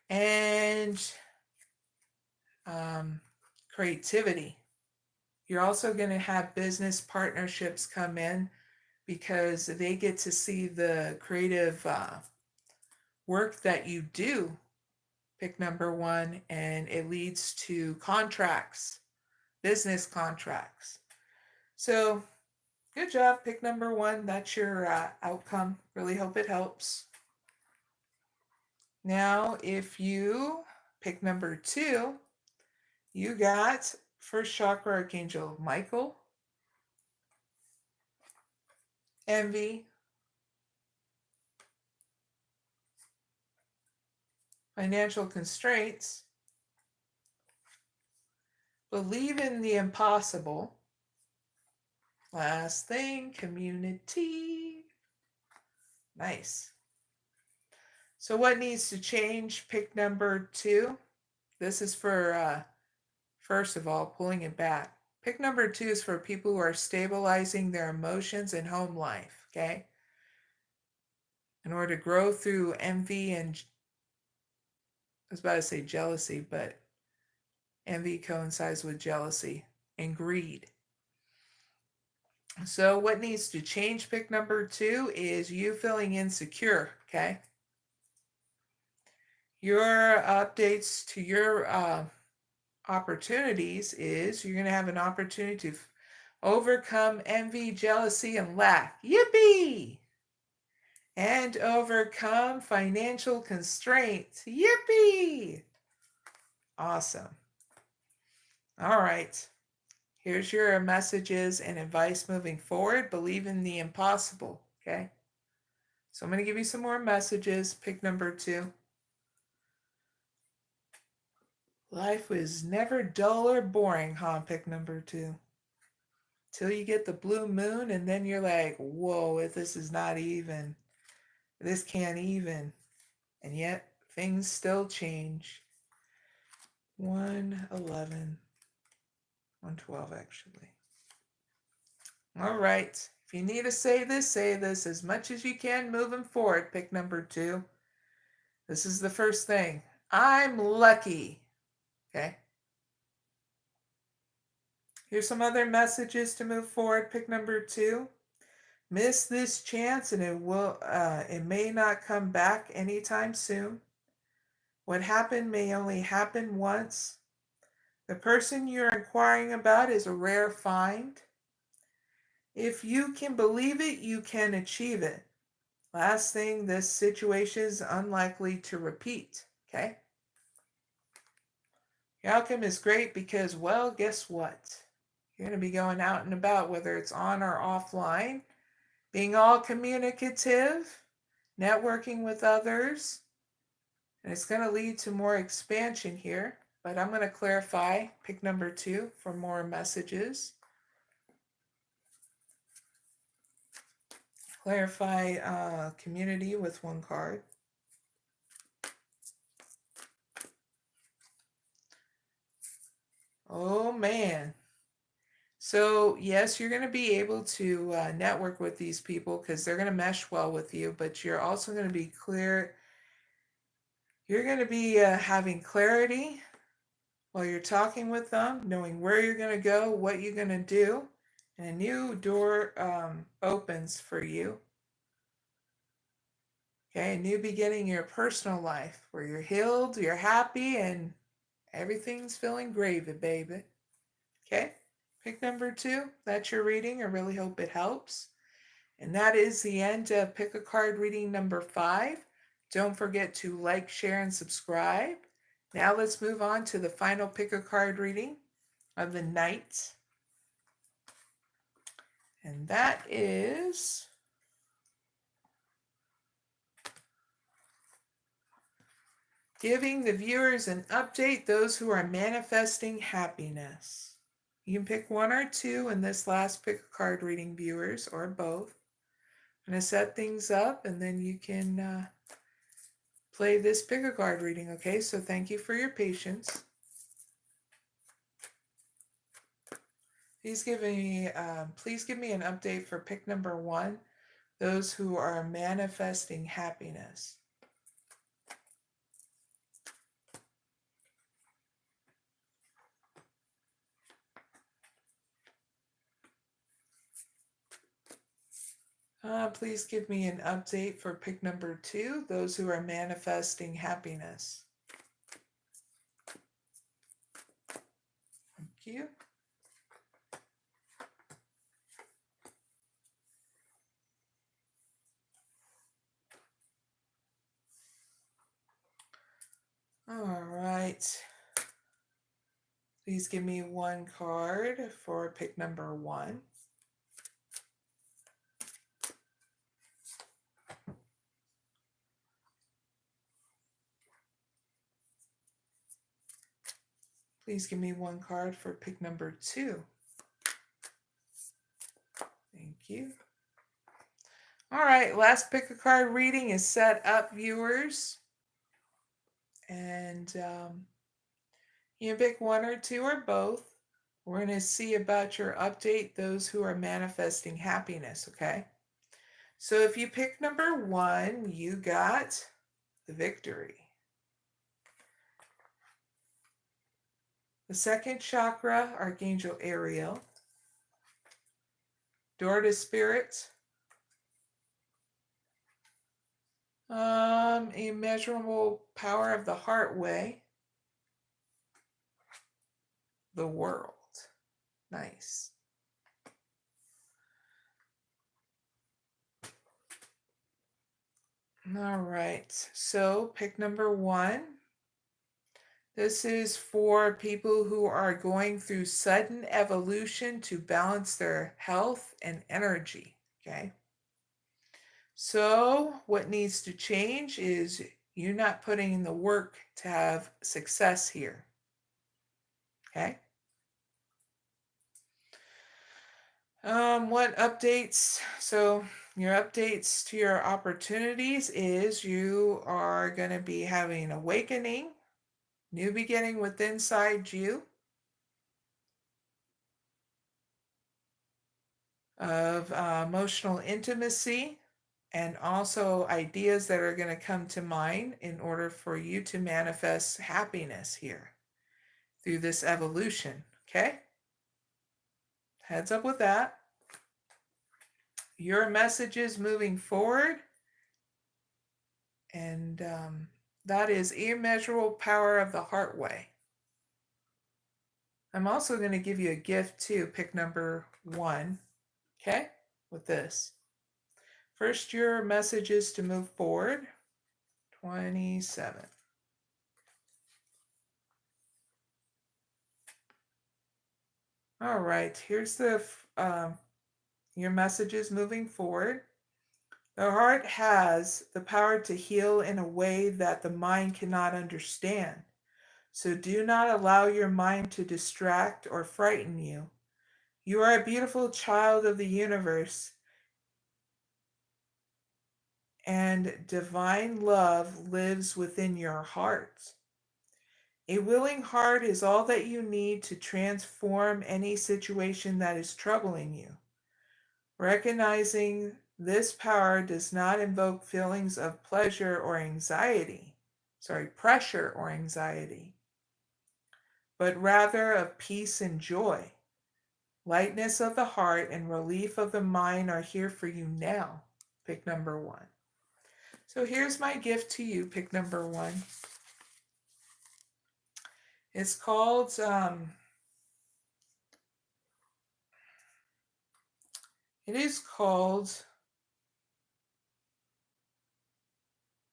and creativity. You're also going to have business partnerships come in because they get to see the creative work that you do, pick number 1, and it leads to contracts, business contracts. So good job, pick number 1. That's your outcome. Really hope it helps. Now, if you pick number 2, you got first chakra Archangel Michael, envy, financial constraints, believe in the impossible. Last thing, community. Nice. So what needs to change? Pick number 2. This is for, first of all, pulling it back. Pick number 2 is for people who are stabilizing their emotions and home life, okay? In order to grow through envy and, I was about to say jealousy, but envy coincides with jealousy and greed. So what needs to change, pick number 2, is you feeling insecure, okay? Your updates to your opportunities is you're going to have an opportunity to overcome envy, jealousy, and lack. Yippee! And overcome financial constraints. Yippee! Awesome. All right. Here's your messages and advice moving forward. Believe in the impossible, okay? So I'm going to give you some more messages. Pick number 2. Life was never dull or boring, huh? Pick number 2. Till you get the blue moon and then you're like, whoa, if this is not even. This can't even. And yet things still change. 111. 112 actually. All right. If you need to say this as much as you can moving forward. Pick number 2. This is the first thing. I'm lucky. Okay. Here's some other messages to move forward. Pick number 2. miss this chance, and it may not come back anytime soon. What happened may only happen once. The person you're inquiring about is a rare find. If you can believe it, you can achieve it. Last thing, this situation is unlikely to repeat, okay? Your outcome is great because, well, guess what? You're going to be going out and about, whether it's on or offline, being all communicative, networking with others, and it's going to lead to more expansion here. But I'm going to clarify, pick number 2 for more messages. Clarify community with 1 card. Oh man. So yes, you're going to be able to network with these people because they're going to mesh well with you, but you're also going to be clear. You're going to be having clarity while you're talking with them, knowing where you're going to go, what you're going to do, and a new door opens for you. Okay, a new beginning in your personal life where you're healed, you're happy, and everything's feeling gravy, baby. Okay, pick number 2. That's your reading. I really hope it helps. And that is the end of Pick a Card reading number 5. Don't forget to like, share, and subscribe. Now let's move on to the final Pick a Card reading of the night. And that is giving the viewers an update, those who are manifesting happiness. You can pick 1 or 2 in this last Pick a Card reading, viewers, or both. I'm going to set things up and then you can play this Pick a Card reading, okay? So thank you for your patience. Please give me an update for pick number 1, those who are manifesting happiness. Please give me an update for pick number 2, those who are manifesting happiness. Thank you. All right. Please give me 1 card for pick number 1. Please give me 1 card for pick number 2. Thank you. All right, last Pick a Card reading is set up, viewers. And you can pick 1 or 2 or both. We're going to see about your update, those who are manifesting happiness, okay? So if you pick number 1, you got the victory. The 2nd chakra, Archangel Ariel. Door to Spirit. Immeasurable power of the heart way. The World. Nice. All right, so pick number 1. This is for people who are going through sudden evolution to balance their health and energy, okay? So what needs to change is you not putting in the work to have success here, okay? What updates? So your updates to your opportunities is you are going to be having an awakening, new beginning within inside you of emotional intimacy, and also ideas that are going to come to mind in order for you to manifest happiness here through this evolution, okay? Heads up with that. your messages moving forward. And that is immeasurable power of the heart way. I'm also going to give you a gift too. Pick number 1. Okay, with this. First, your messages to move forward. 27. All right, here's the your messages moving forward. The heart has the power to heal in a way that the mind cannot understand. So do not allow your mind to distract or frighten you. You are a beautiful child of the universe, and divine love lives within your heart. A willing heart is all that you need to transform any situation that is troubling you. Recognizing this power does not invoke feelings of pleasure or anxiety, pressure or anxiety, but rather of peace and joy. Lightness of the heart and relief of the mind are here for you now. Pick number 1. So here's my gift to you. Pick number 1. It's called it is called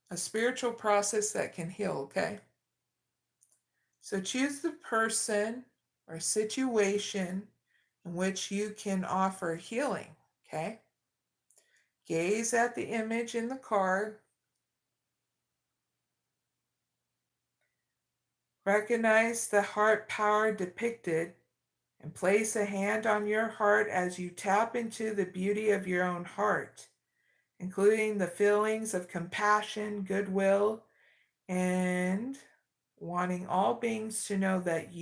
a spiritual process that can heal, okay? So choose the person or situation in which you can offer healing, okay? Gaze at the image in the card. Recognize the heart power depicted and place a hand on your heart as you tap into the beauty of your own heart, including the feelings of compassion, goodwill, and wanting all beings to know that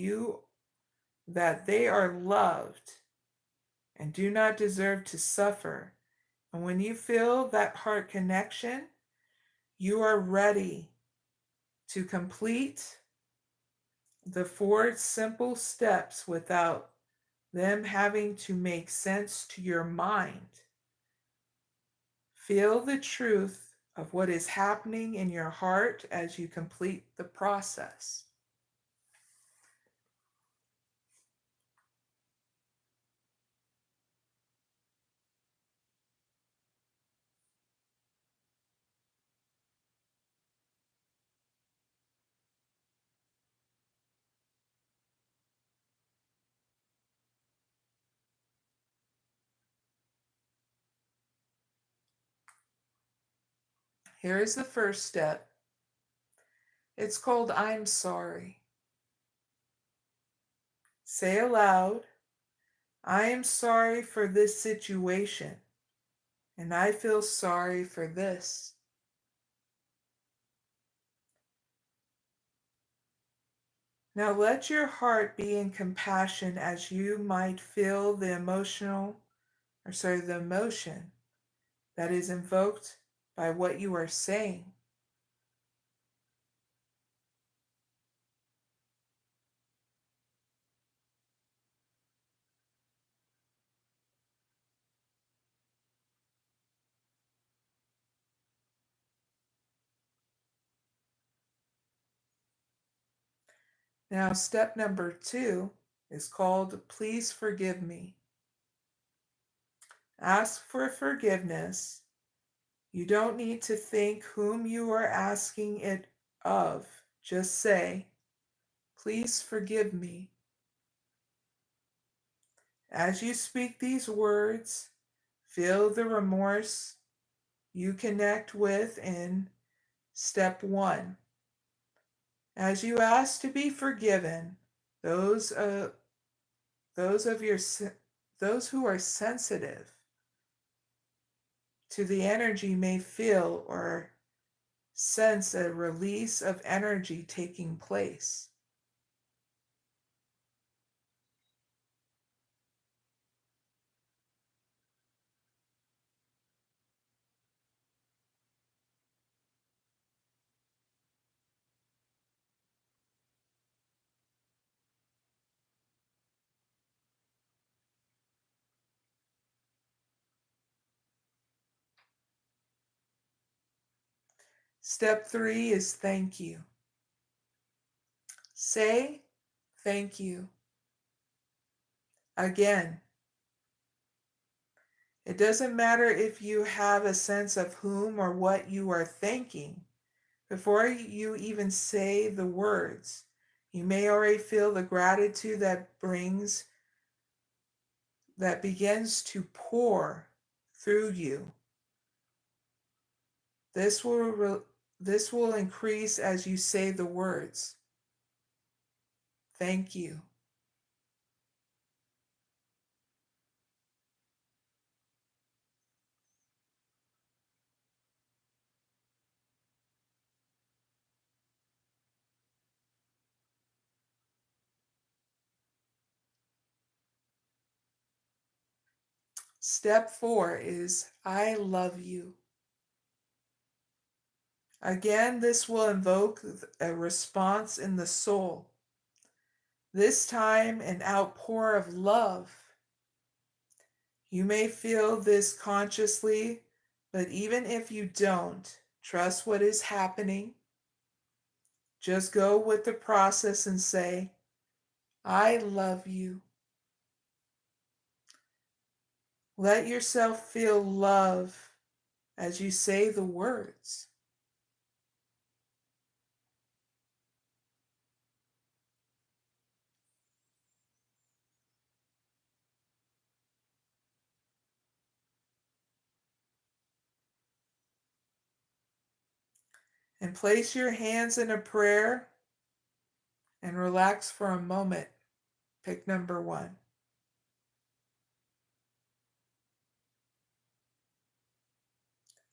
they are loved and do not deserve to suffer. And when you feel that heart connection, you are ready to complete the 4 simple steps without them having to make sense to your mind. Feel the truth of what is happening in your heart as you complete the process. Here is the first step. It's called I'm sorry. Say aloud, I am sorry for this situation, and I feel sorry for this. Now let your heart be in compassion as you might feel the emotion that is invoked by what you are saying. Now, step number 2 is called Please Forgive Me. Ask for forgiveness. You don't need to think whom you are asking it of. Just say, Please forgive me. As you speak these words, feel the remorse you connect with in step 1. As you ask to be forgiven, those who are sensitive to the energy may feel or sense a release of energy taking place. Step 3 is thank you. Say thank you. Again, it doesn't matter if you have a sense of whom or what you are thanking. Before you even say the words, you may already feel the gratitude that begins to pour through you. This will increase as you say the words. Thank you. Step 4 is I love you. Again, this will invoke a response in the soul. This time, an outpour of love. You may feel this consciously, but even if you don't, trust what is happening. Just go with the process and say, I love you. Let yourself feel love as you say the words. And place your hands in a prayer and relax for a moment. Pick number 1.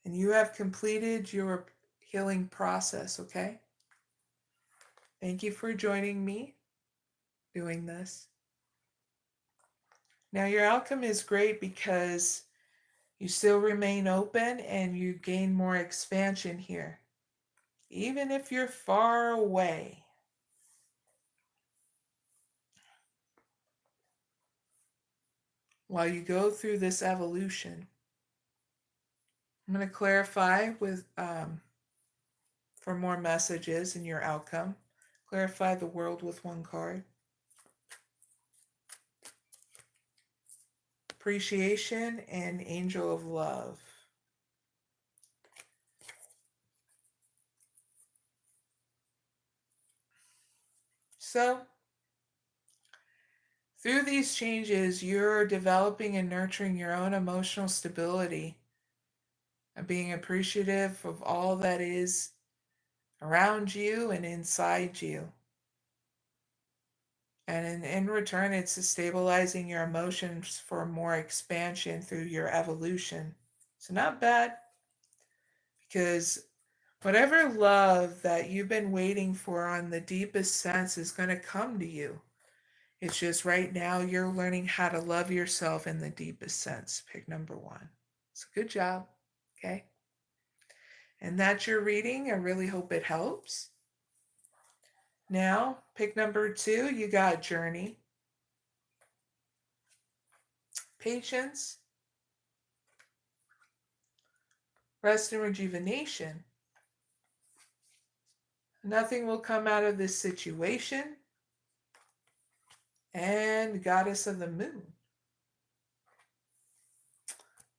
And you have completed your healing process, okay? Thank you for joining me doing this. Now, your outcome is great because you still remain open and you gain more expansion here, even if you're far away. While you go through this evolution, I'm going to clarify with for more messages in your outcome. Clarify the world with 1 card. Appreciation and Angel of Love. So, through these changes, you're developing and nurturing your own emotional stability and being appreciative of all that is around you and inside you. And in return, it's stabilizing your emotions for more expansion through your evolution. So not bad, because whatever love that you've been waiting for on the deepest sense is going to come to you. It's just right now you're learning how to love yourself in the deepest sense. Pick number 1. So good job. Okay. And that's your reading. I really hope it helps. Now, pick number 2, you got Journey, Patience, Rest and Rejuvenation. Nothing will come out of this situation. And Goddess of the Moon.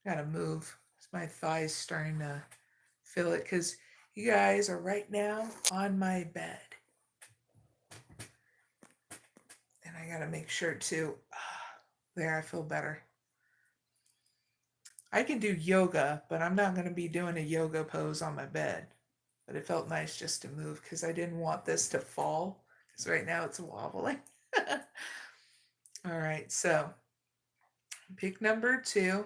Gotta move. My thigh's starting to feel it because you guys are right now on my bed. And I gotta make sure to, there, I feel better. I can do yoga, but I'm not going to be doing a yoga pose on my bed. But it felt nice just to move because I didn't want this to fall because right now it's wobbling. All right, so pick number 2.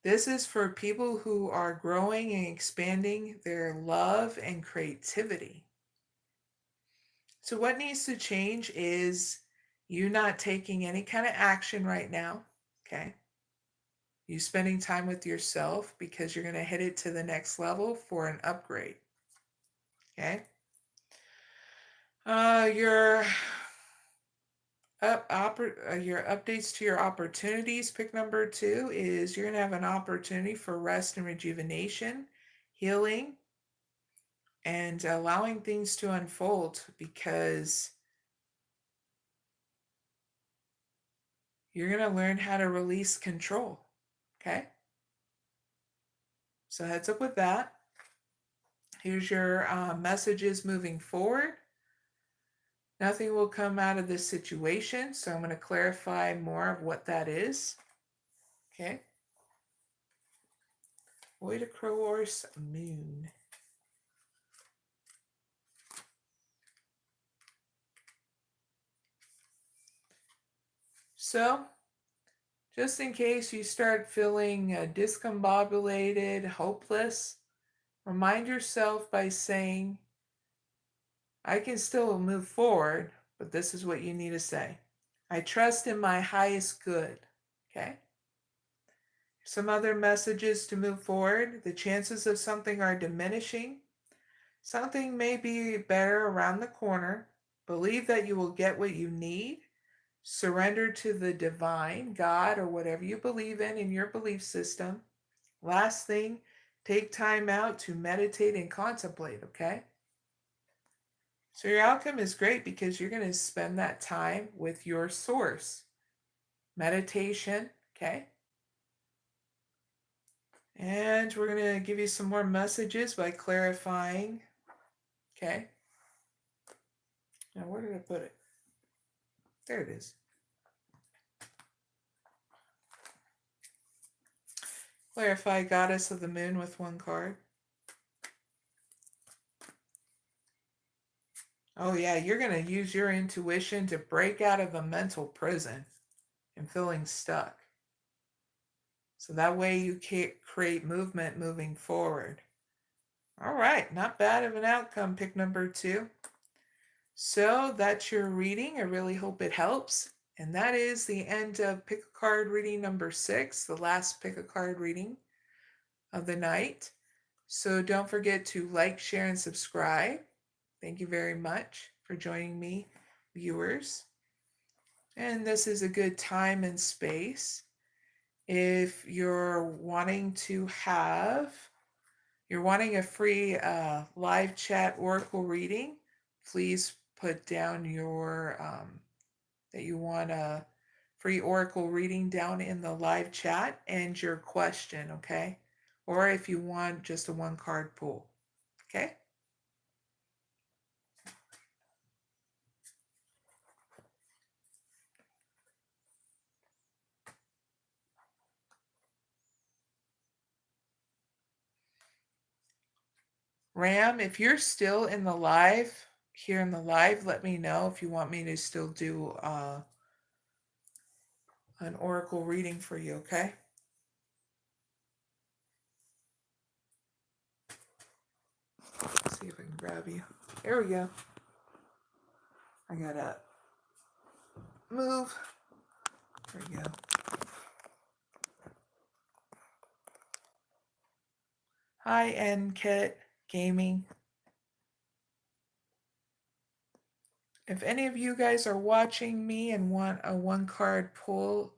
This is for people who are growing and expanding their love and creativity. So what needs to change is you not taking any kind of action right now, okay? You spending time with yourself because you're going to hit it to the next level for an upgrade, okay? Your updates to your opportunities, pick number 2 is you're going to have an opportunity for rest and rejuvenation, healing, and allowing things to unfold, because you're going to learn how to release control. Okay? So heads up with that. Here's your messages moving forward. Nothing will come out of this situation, so I'm going to clarify more of what that is. Okay? 𝐖ᴇʟᴏᴍᴇ moon. So, just in case you start feeling discombobulated, hopeless, remind yourself by saying, I can still move forward, but this is what you need to say. I trust in my highest good. Okay? Some other messages to move forward. The chances of something are diminishing. Something may be better around the corner. Believe that you will get what you need. Surrender to the divine, God, or whatever you believe in your belief system. Last thing, take time out to meditate and contemplate, okay? So your outcome is great because you're going to spend that time with your source. Meditation, okay? And we're going to give you some more messages by clarifying, okay? Now, where did I put it? There it is. Clarify Goddess of the Moon with one card. Oh yeah, you're going to use your intuition to break out of a mental prison and feeling stuck. So that way you can create movement moving forward. All right, not bad of an outcome, pick number 2. So that's your reading. I really hope it helps. And that is the end of pick a card reading number 6, the last pick a card reading of the night. So don't forget to like, share, and subscribe. Thank you very much for joining me, viewers. And this is a good time and space. If you're wanting a free live chat oracle reading, please put down your that you want a free oracle reading down in the live chat and your question, okay? Or if you want just a 1-card pull, okay? Ram, if you're still in the live, here in the live, let me know if you want me to still do an oracle reading for you, okay? Let's see if I can grab you. There we go. I gotta move. There we go. Hi, 𝐸kit Gaming. If any of you guys are watching me and want a 1-card pull,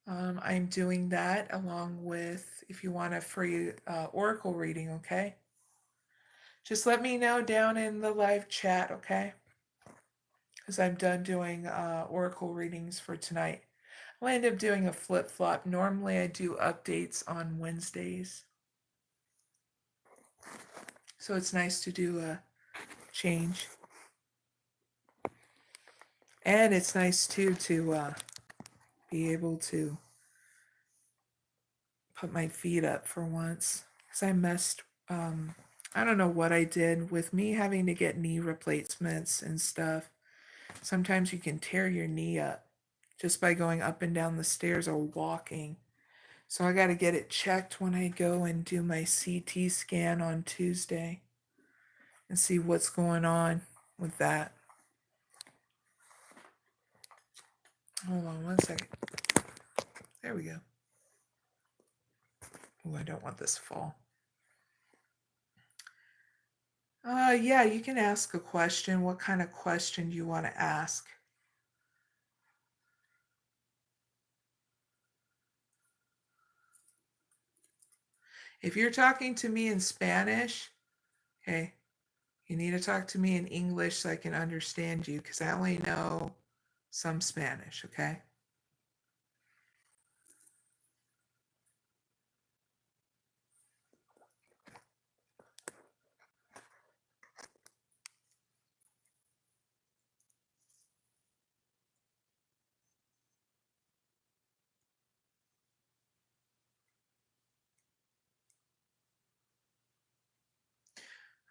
I'm doing that along with if you want a free oracle reading, okay? Just let me know down in the live chat, okay? Because I'm done doing oracle readings for tonight. I'll end up doing a flip-flop. Normally I do updates on Wednesdays. So it's nice to do a change. And it's nice too to be able to put my feet up for once. Because I messed, I don't know what I did with me having to get knee replacements and stuff. Sometimes you can tear your knee up just by going up and down the stairs or walking. So I got to get it checked when I go and do my CT scan on Tuesday and see what's going on with that. Hold on 1 second. There we go. Oh, I don't want this to fall. Yeah, you can ask a question. What kind of question do you want to ask? If you're talking to me in Spanish, okay, You need to talk to me in English so I can understand you, because I only know some Spanish, okay?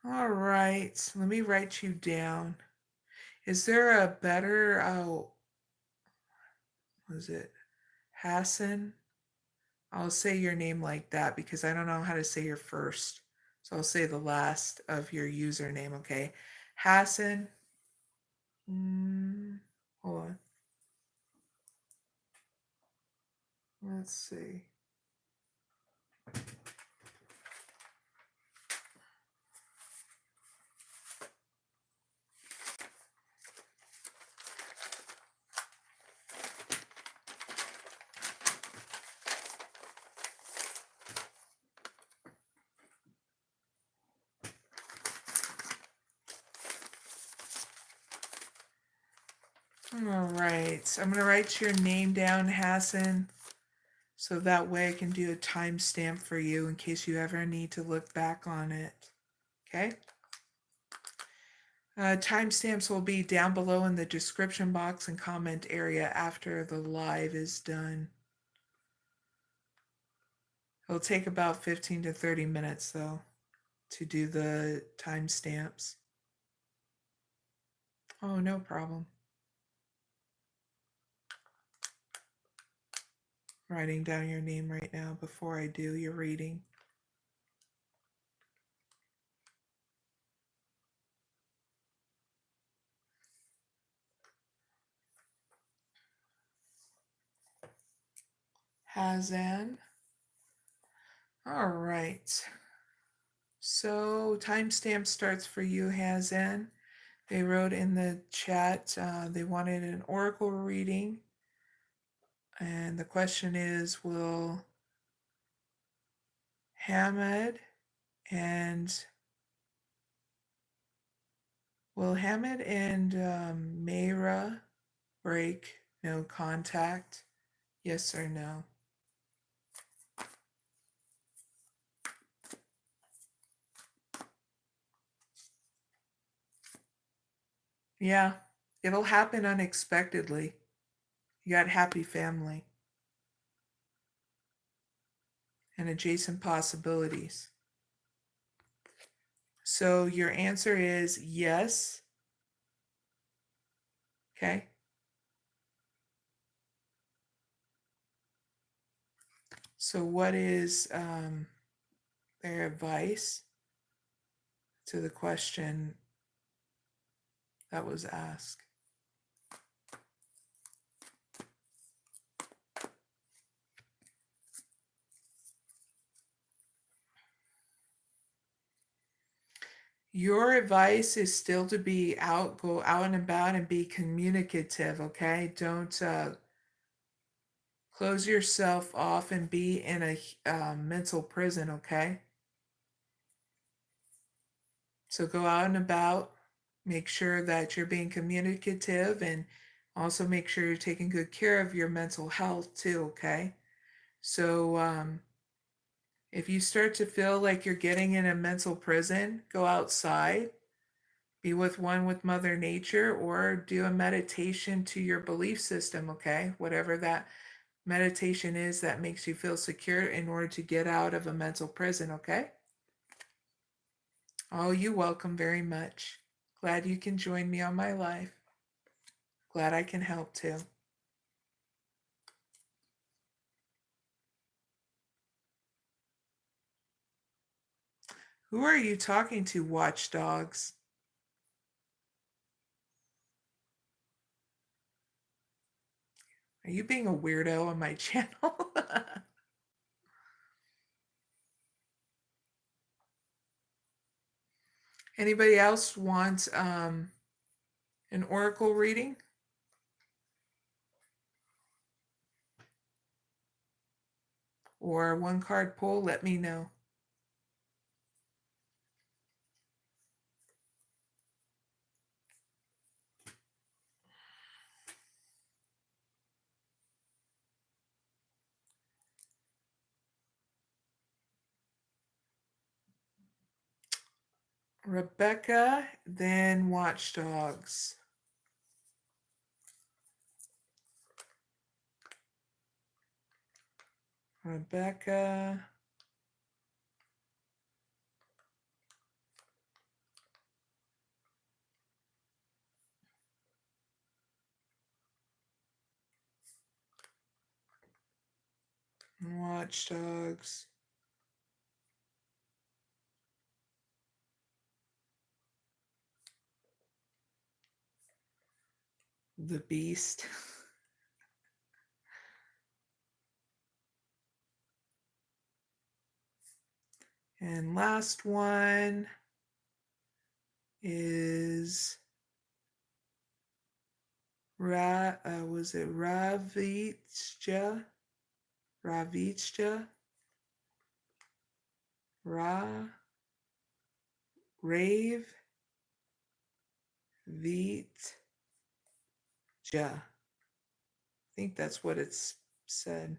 All right, let me write you down. Is there a better, was it Hassan? I'll say your name like that because I don't know how to say your first. So I'll say the last of your username, okay? Hassan. Hold on. Let's see. All right, I'm going to write your name down, Hassan, so that way I can do a timestamp for you in case you ever need to look back on it. Okay? Timestamps will be down below in the description box and comment area after the live is done. It'll take about 15 to 30 minutes, though, to do the timestamps. Oh, no problem. Writing down your name right now before I do your reading. Hassan. All right. So timestamp starts for you, Hassan. They wrote in the chat they wanted an oracle reading. And the question is, will Hamid and Mayra break no contact? Yes or no? Yeah, it'll happen unexpectedly. You got happy family and adjacent possibilities. So your answer is yes. Okay. So what is their advice to the question that was asked? Your advice is still to go out and about and be communicative, okay? Don't close yourself off and be in a mental prison, okay? So go out and about, make sure that you're being communicative, and also make sure you're taking good care of your mental health too, okay? So if you start to feel like you're getting in a mental prison, go outside, be with Mother Nature, or do a meditation to your belief system, okay? Whatever that meditation is that makes you feel secure in order to get out of a mental prison, okay? Oh, you're welcome very much. Glad you can join me on my life. Glad I can help too. Who are you talking to, watchdogs? Are you being a weirdo on my channel? Anybody else want an oracle reading? Or one card pull? Let me know. Rebecca, then Watchdogs. Rebecca. Watchdogs. The Beast. And last one is was it Raviteja? Raviteja? Rave Veet Ja. I think that's what it's said.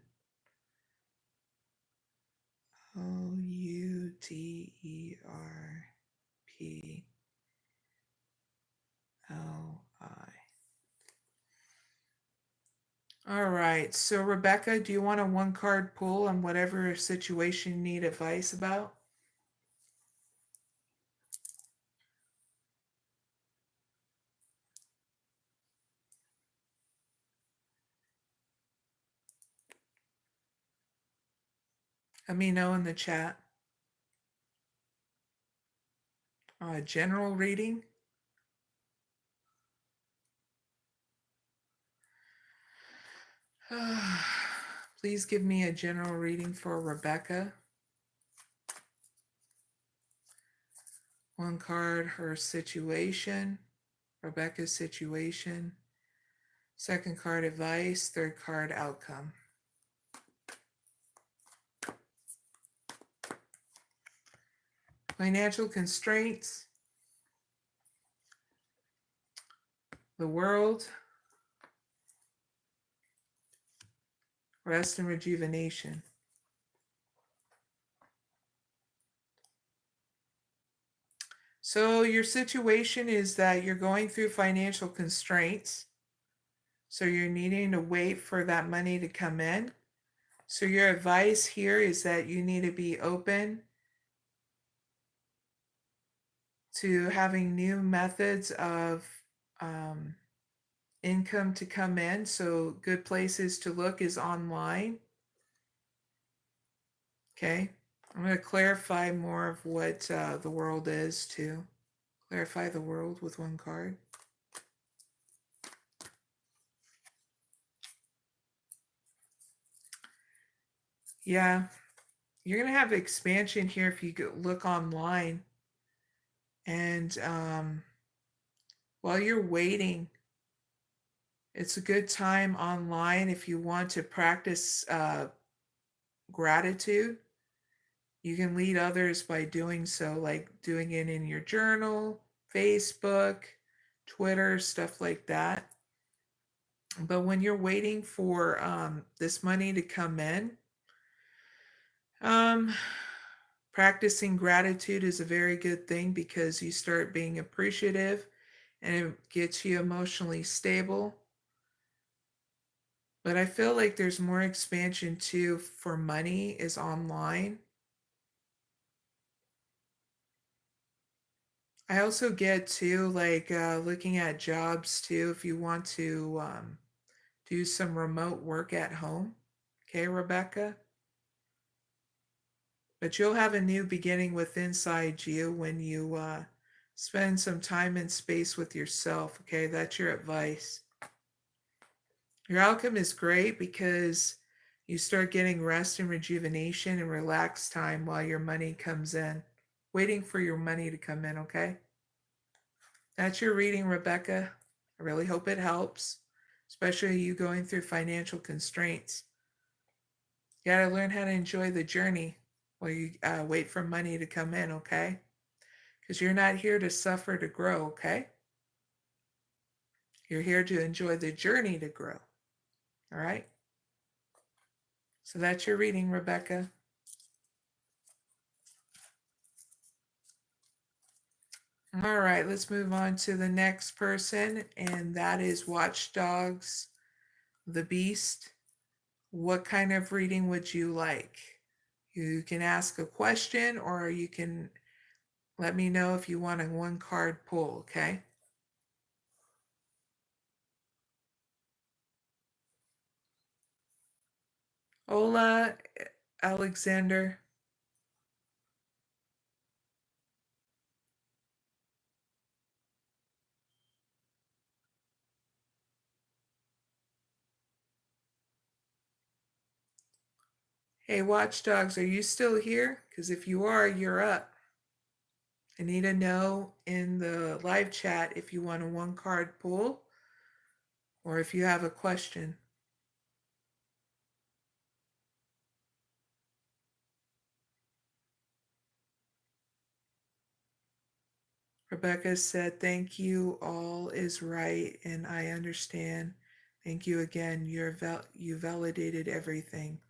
Outerpli. All right, so Rebecca, do you want a one-card pull on whatever situation you need advice about? Let me know in the chat. General reading. Please give me a general reading for Rebecca. One card, her situation, Rebecca's situation. Second card, advice. Third card, outcome. Financial constraints. The world. Rest and rejuvenation. So your situation is that you're going through financial constraints. So you're needing to wait for that money to come in. So your advice here is that you need to be open to having new methods of income to come in. So good places to look is online. Okay. I'm going to clarify more of what the world is too. Clarify the world with one card. Yeah, you're going to have expansion here if you look online. And while you're waiting, it's a good time online if you want to practice gratitude. You can lead others by doing so, like doing it in your journal, Facebook, Twitter, stuff like that. But when you're waiting for this money to come in, practicing gratitude is a very good thing because you start being appreciative and it gets you emotionally stable. But I feel like there's more expansion too for money is online. I also get too, like looking at jobs too, if you want to do some remote work at home. Okay, Rebecca? But you'll have a new beginning with inside you when you spend some time and space with yourself. Okay, that's your advice. Your outcome is great because you start getting rest and rejuvenation and relaxed time while your money comes in. Waiting for your money to come in, okay? That's your reading, Rebecca. I really hope it helps, especially you going through financial constraints. You gotta learn how to enjoy the journey while you wait for money to come in, okay? Because you're not here to suffer to grow, okay? You're here to enjoy the journey to grow, all right? So that's your reading, Rebecca. All right, let's move on to the next person, and that is Watchdogs, the Beast. What kind of reading would you like? You can ask a question, or you can let me know if you want a one card pull, okay? Hola, Alexander. Hey, Watchdogs, are you still here? Because if you are, you're up. I need to know in the live chat if you want a one card pull or if you have a question. Rebecca said, "Thank you. All is right, and I understand. Thank you again. You validated everything."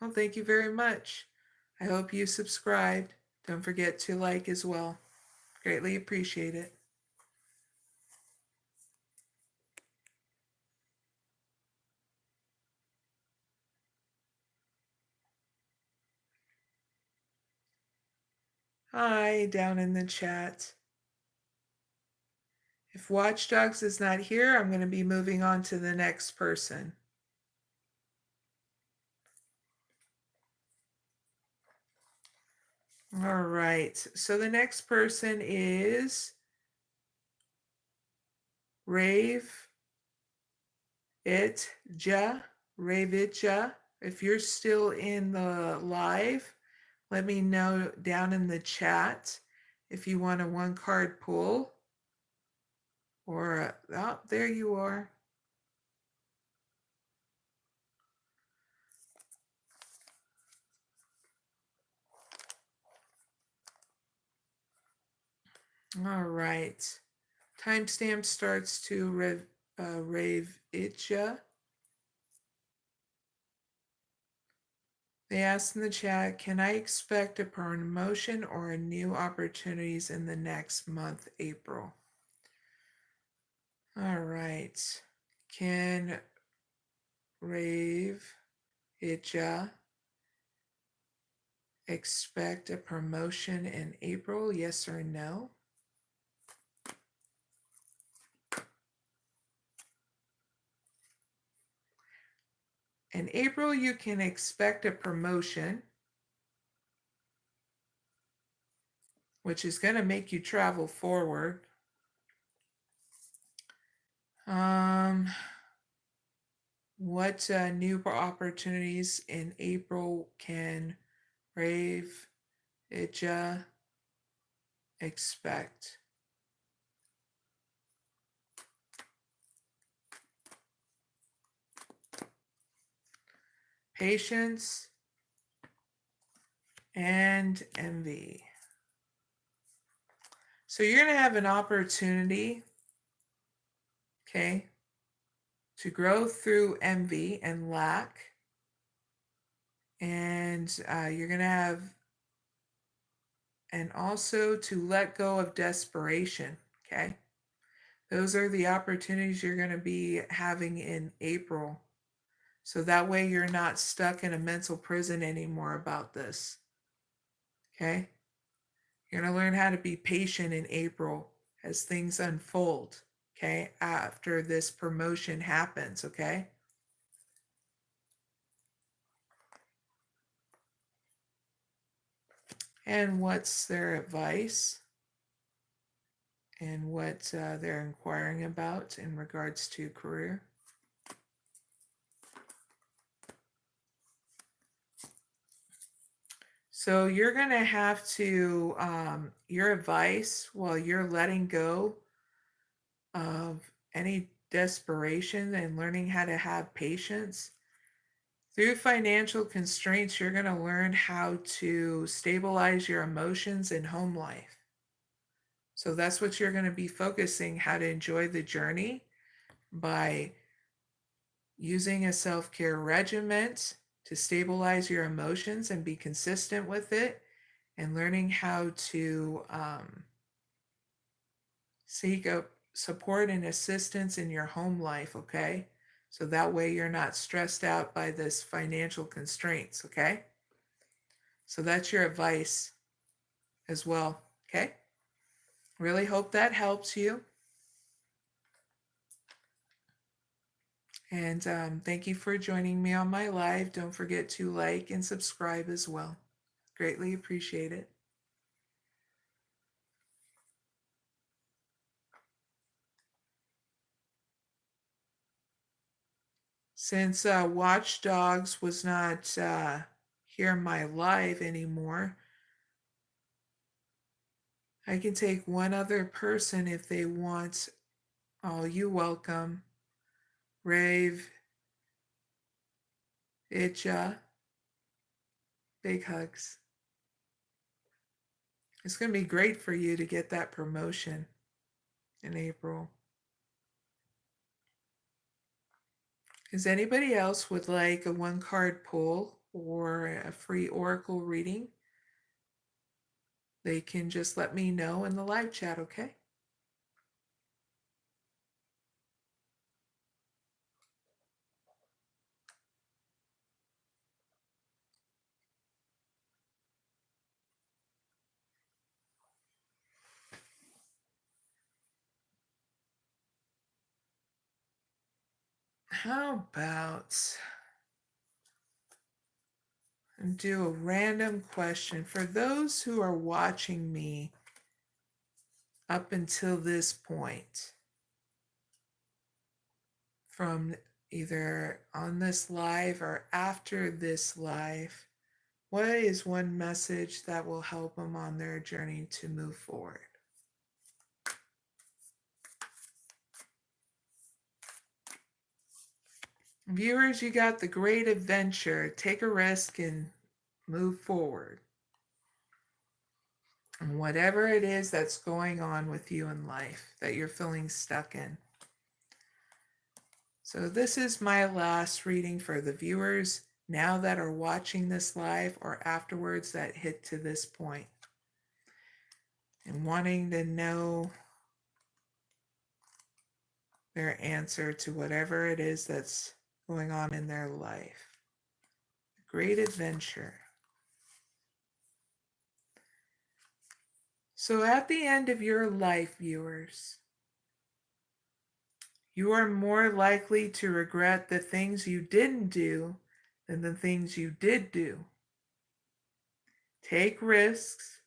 Well, thank you very much. I hope you subscribed. Don't forget to like as well. Greatly appreciate it. Hi, down in the chat. If Watchdogs is not here, I'm going to be moving on to the next person. All right. So the next person is Raviteja. If you're still in the live, let me know down in the chat if you want a one card pull or oh, there you are. All right. Timestamp starts to Raviteja. They asked in the chat, can I expect a promotion or new opportunities in the next month, April? All right. Can Raviteja expect a promotion in April? Yes or no? In April, you can expect a promotion, which is going to make you travel forward. What new opportunities in April can Raviteja expect? Patience and envy. So you're going to have an opportunity, okay, to grow through envy and lack. And you're going to have, and also to let go of desperation, okay? Those are the opportunities you're going to be having in April. So that way you're not stuck in a mental prison anymore about this, okay? You're going to learn how to be patient in April as things unfold, okay, after this promotion happens, okay? And what's their advice and what they're inquiring about in regards to career? So you're going to have to, your advice while you're letting go of any desperation and learning how to have patience. Through financial constraints, you're going to learn how to stabilize your emotions in home life. So that's what you're going to be focusing, how to enjoy the journey by using a self-care regimen to stabilize your emotions and be consistent with it, and learning how to Seek support and assistance in your home life, okay? So that way you're not stressed out by this financial constraints, okay? So that's your advice as well, okay? Really hope that helps you. And thank you for joining me on my live. Don't forget to like and subscribe as well. Greatly appreciate it. Since Watchdogs was not here in my live anymore, I can take one other person if they want. Oh, you welcome. Rave, Itcha, big hugs. It's going to be great for you to get that promotion in April. Does anybody else would like a one-card pull or a free oracle reading? They can just let me know in the live chat, okay? How about do a random question for those who are watching me up until this point, from either on this live or after this live. What is one message that will help them on their journey to move forward? Viewers, you got the great adventure. Take a risk and move forward. And whatever it is that's going on with you in life that you're feeling stuck in. So this is my last reading for the viewers now that are watching this live or afterwards that hit to this point and wanting to know their answer to whatever it is that's going on in their life. Great adventure. So at the end of your life, viewers, you are more likely to regret the things you didn't do than the things you did do. Take risks.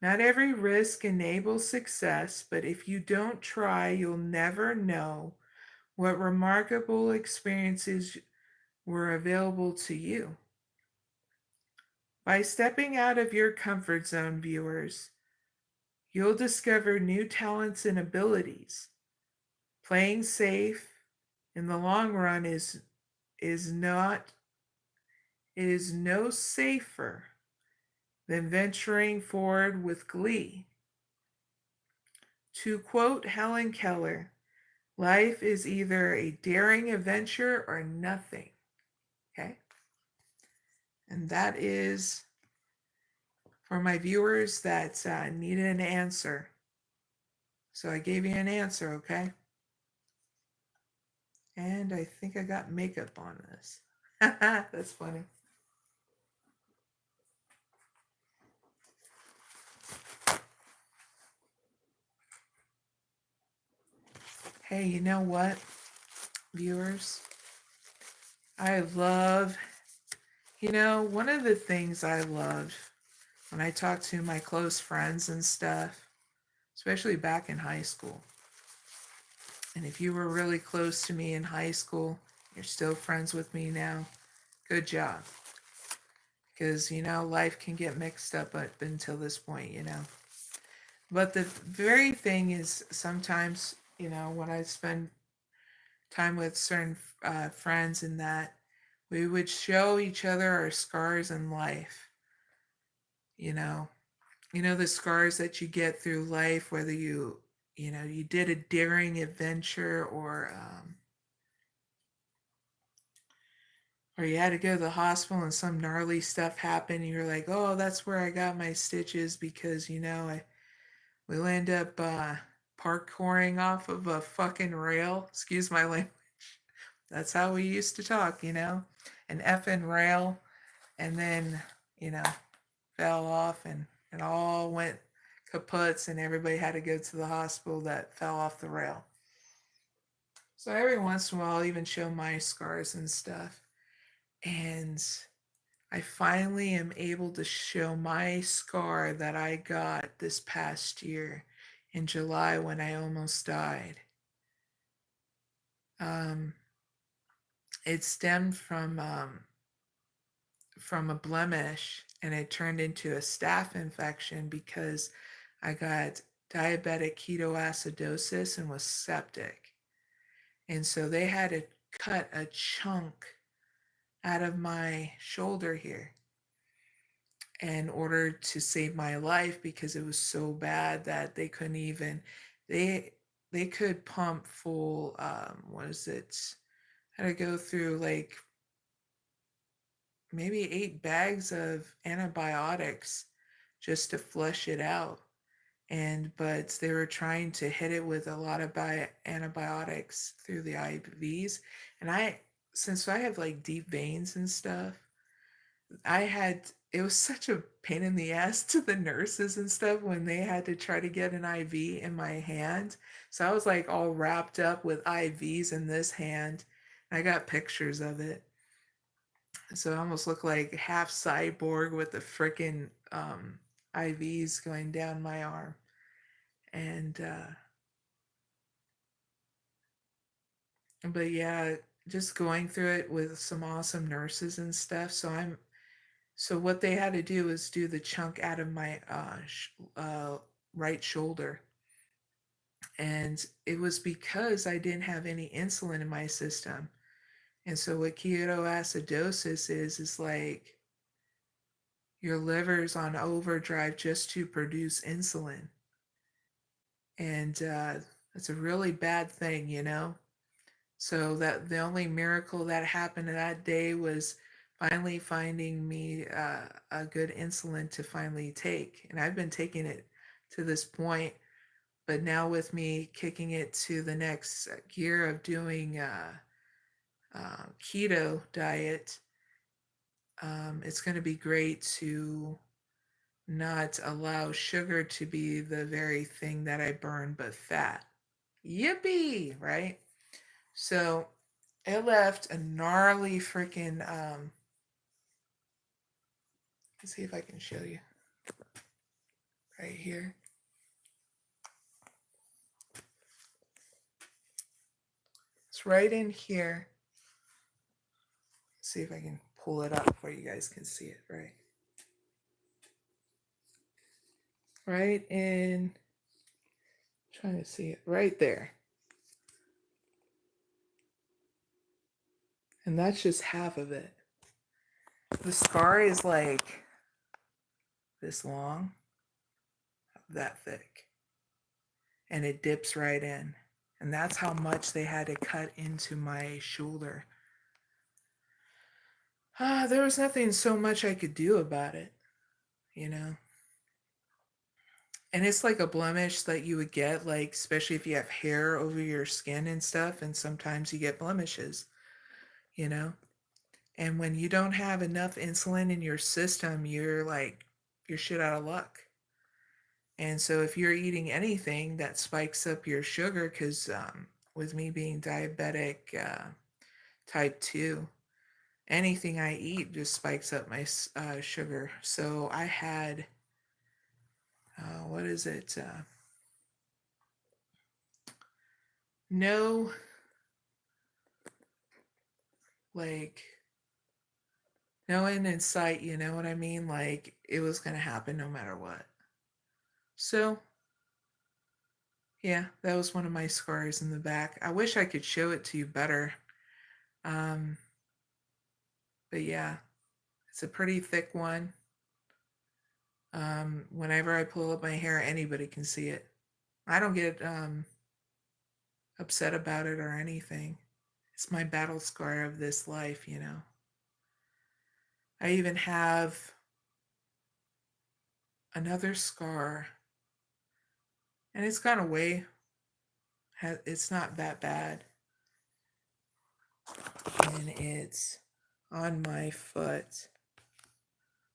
Not every risk enables success, but if you don't try, you'll never know what remarkable experiences were available to you. By stepping out of your comfort zone, viewers, you'll discover new talents and abilities. Playing safe in the long run is no safer than venturing forward with glee. To quote Helen Keller, life is either a daring adventure or nothing. Okay? And that is for my viewers that needed an answer. So I gave you an answer, okay? And I think I got makeup on this. That's funny. Hey, you know what, viewers? I love, one of the things I love when I talk to my close friends and stuff, especially back in high school. And if you were really close to me in high school, you're still friends with me now, good job. Because, life can get mixed up until this point, But the very thing is sometimes, when I spend time with certain friends and that, we would show each other our scars in life. The scars that you get through life, whether you did a daring adventure or you had to go to the hospital and some gnarly stuff happened. And you're like, oh, that's where I got my stitches because, we'll end up parkouring off of a fucking rail. Excuse my language. That's how we used to talk, you know? An effing rail. And then, you know, fell off and it all went kaputs and everybody had to go to the hospital that fell off the rail. So every once in a while I'll even show my scars and stuff. And I finally am able to show my scar that I got this past year in July when I almost died. It stemmed from a blemish and it turned into a staph infection because I got diabetic ketoacidosis and was septic. And so they had to cut a chunk out of my shoulder here in order to save my life because it was so bad that they couldn't even they could pump full what is it? I had to go through like maybe 8 bags of antibiotics just to flush it out. But they were trying to hit it with a lot of antibiotics through the IVs. And since I have like deep veins and stuff, it was such a pain in the ass to the nurses and stuff when they had to try to get an IV in my hand. So I was like all wrapped up with IVs in this hand. I got pictures of it. So I almost looked like half cyborg with the freaking IVs going down my arm. And but yeah, just going through it with some awesome nurses and stuff. So what they had to do is do the chunk out of my right shoulder. And it was because I didn't have any insulin in my system. And so what ketoacidosis is like your liver's on overdrive just to produce insulin. And it's a really bad thing, you know? So that the only miracle that happened that day was finally finding me a good insulin to finally take. And I've been taking it to this point, but now with me kicking it to the next gear of doing keto diet, it's going to be great to not allow sugar to be the very thing that I burn, but fat. Yippee, right? So it left a gnarly freaking let's see if I can show you right here. It's right in here. Let's see if I can pull it up where you guys can see it, right? Right in, trying to see it right there. And that's just half of it. The scar is like this long, that thick. And it dips right in. And that's how much they had to cut into my shoulder. There was nothing so much I could do about it, you know? And it's like a blemish that you would get, like, especially if you have hair over your skin and stuff, and sometimes you get blemishes, you know? And when you don't have enough insulin in your system, you're shit out of luck. And so if you're eating anything that spikes up your sugar, because with me being diabetic type 2, anything I eat just spikes up my sugar. So I had, what is it? No, like, no end in sight, you know what I mean? Like, it was going to happen no matter what. So, yeah, that was one of my scars in the back. I wish I could show it to you better. But yeah, it's a pretty thick one. Whenever I pull up my hair, anybody can see it. I don't get upset about it or anything. It's my battle scar of this life, you know. I even have another scar, and it's gone away It's not that bad. And it's on my foot.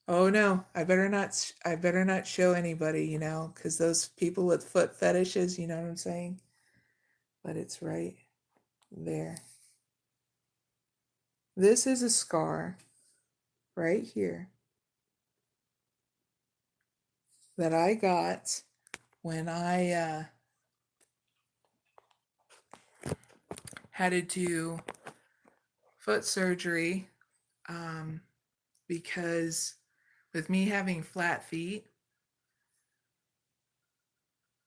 Oh no, I better not show anybody, because those people with foot fetishes, you know what I'm saying? But it's right there. This is a scar right here that I got when I had to do foot surgery, because with me having flat feet,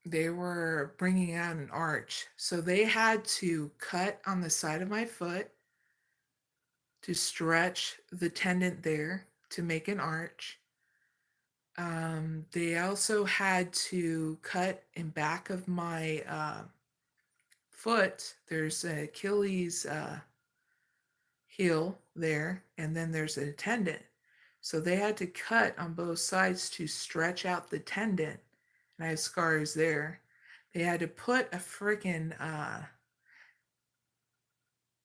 they were bringing out an arch. So they had to cut on the side of my foot to stretch the tendon there to make an arch. They also had to cut in back of my foot. There's an Achilles heel there, and then there's a tendon. So they had to cut on both sides to stretch out the tendon. And I have scars there. They had to put a freaking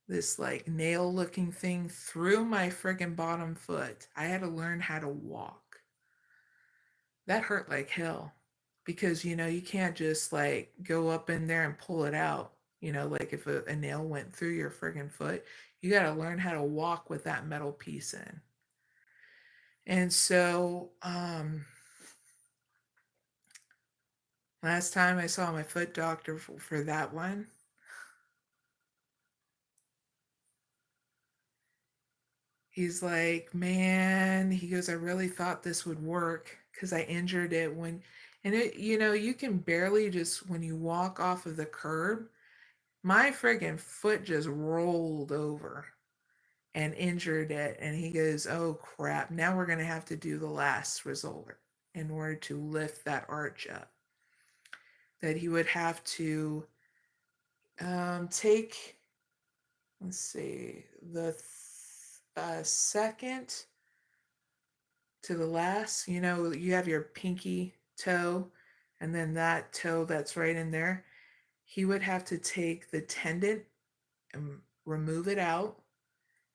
this like nail looking thing through my freaking bottom foot. I had to learn how to walk. That hurt like hell because you can't just like go up in there and pull it out. Like if a nail went through your friggin' foot, you got to learn how to walk with that metal piece in. And so, last time I saw my foot doctor for that one, he's like, man, he goes, I really thought this would work because I injured it and you can barely just, when you walk off of the curb, my friggin' foot just rolled over and injured it. And he goes, oh crap, now we're going to have to do the last result in order to lift that arch up. That he would have to take, let's see, the second to the last, you have your pinky toe and then that toe that's right in there. He would have to take the tendon and remove it out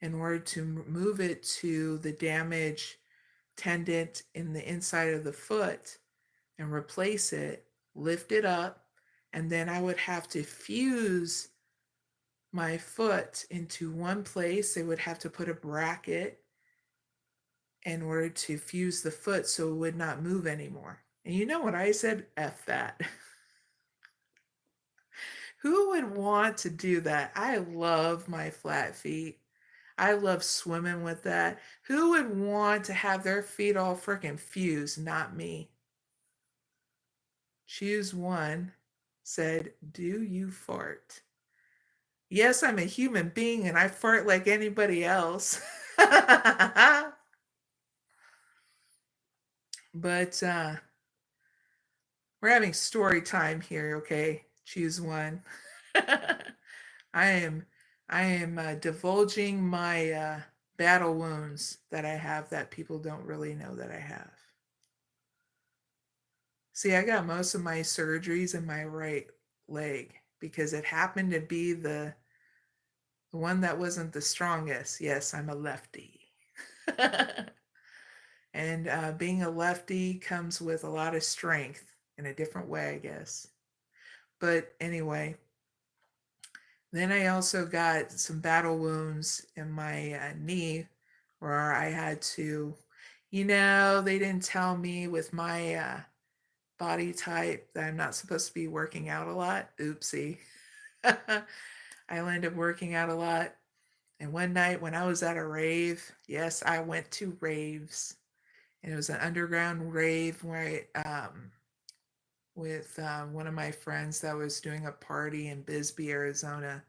in order to move it to the damaged tendon in the inside of the foot and replace it, lift it up, and then I would have to fuse my foot into one place. They would have to put a bracket in order to fuse the foot so it would not move anymore. And you know what I said? F that. Who would want to do that? I love my flat feet. I love swimming with that. Who would want to have their feet all freaking fused? Not me. Choose one said, do you fart? Yes, I'm a human being and I fart like anybody else. But we're having story time here, okay? Choose one. I am divulging my battle wounds that I have that people don't really know that I have. See, I got most of my surgeries in my right leg because it happened to be the one that wasn't the strongest. Yes, I'm a lefty. And being a lefty comes with a lot of strength in a different way, I guess. But anyway, then I also got some battle wounds in my knee where I had to, they didn't tell me with my body type that I'm not supposed to be working out a lot. Oopsie. I ended up working out a lot. And one night when I was at a rave, yes, I went to raves. And it was an underground rave where with one of my friends that was doing a party in Bisbee, Arizona.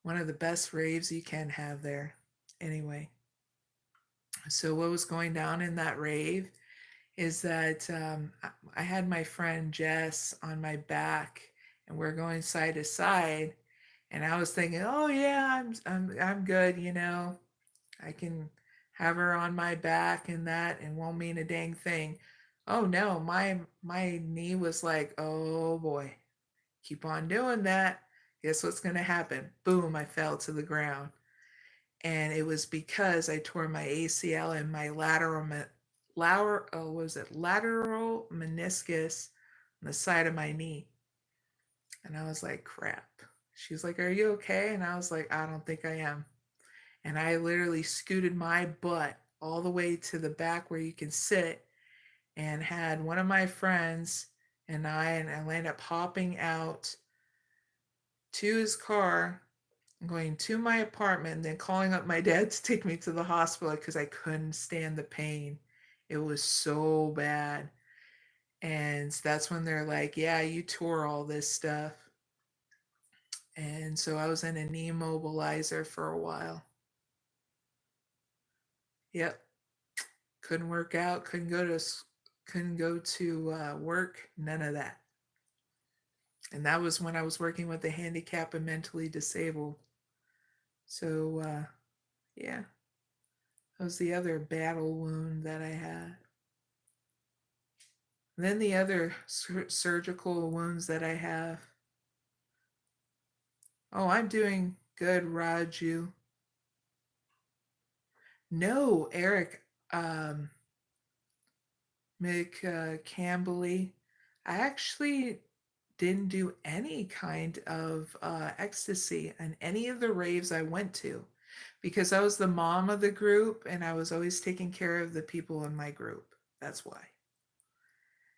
One of the best raves you can have there. Anyway, so what was going down in that rave is that I had my friend Jess on my back, and we're going side to side, and I was thinking, oh yeah, I'm good, I can have her on my back and that, and won't mean a dang thing. Oh no, my knee was like, oh boy, Keep on doing that. Guess what's going to happen? Boom, I fell to the ground. And it was because I tore my ACL and my lateral meniscus on the side of my knee. And I was like, crap. She's like, are you okay? And I was like, I don't think I am. And I literally scooted my butt all the way to the back where you can sit, and had one of my friends and I ended up hopping out to his car, going to my apartment, and then calling up my dad to take me to the hospital because I couldn't stand the pain. It was so bad. And that's when they're like, yeah, you tore all this stuff. And so I was in a knee immobilizer for a while. Yep. Couldn't work out, couldn't go to work, none of that. And that was when I was working with the handicapped and mentally disabled. So yeah, that was the other battle wound that I had. And then the other surgical wounds that I have. Oh, I'm doing good, Raju. No, Eric, McCampbelly. I actually didn't do any kind of ecstasy on any of the raves I went to, because I was the mom of the group and I was always taking care of the people in my group. That's why.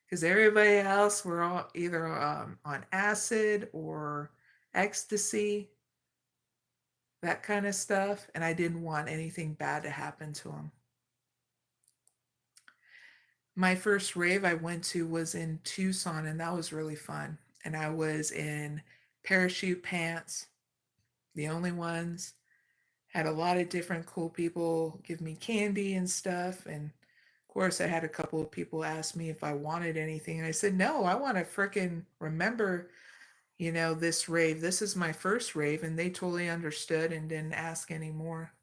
Because everybody else were all either on acid or ecstasy, that kind of stuff, and I didn't want anything bad to happen to them. My first rave I went to was in Tucson, and that was really fun. And I was in parachute pants, the only ones. Had a lot of different cool people give me candy and stuff. And of course, I had a couple of people ask me if I wanted anything. And I said, no, I want to frickin' remember, this rave. This is my first rave. And they totally understood and didn't ask anymore.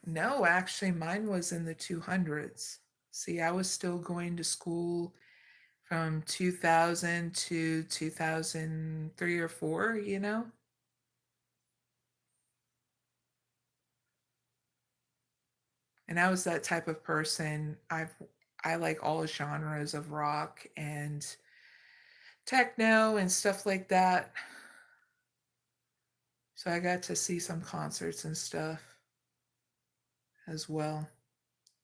No, actually, mine was in the 200s. See, I was still going to school from 2000 to 2003 or 4. And I was that type of person. I like all genres of rock and techno and stuff like that. So I got to see some concerts and stuff as well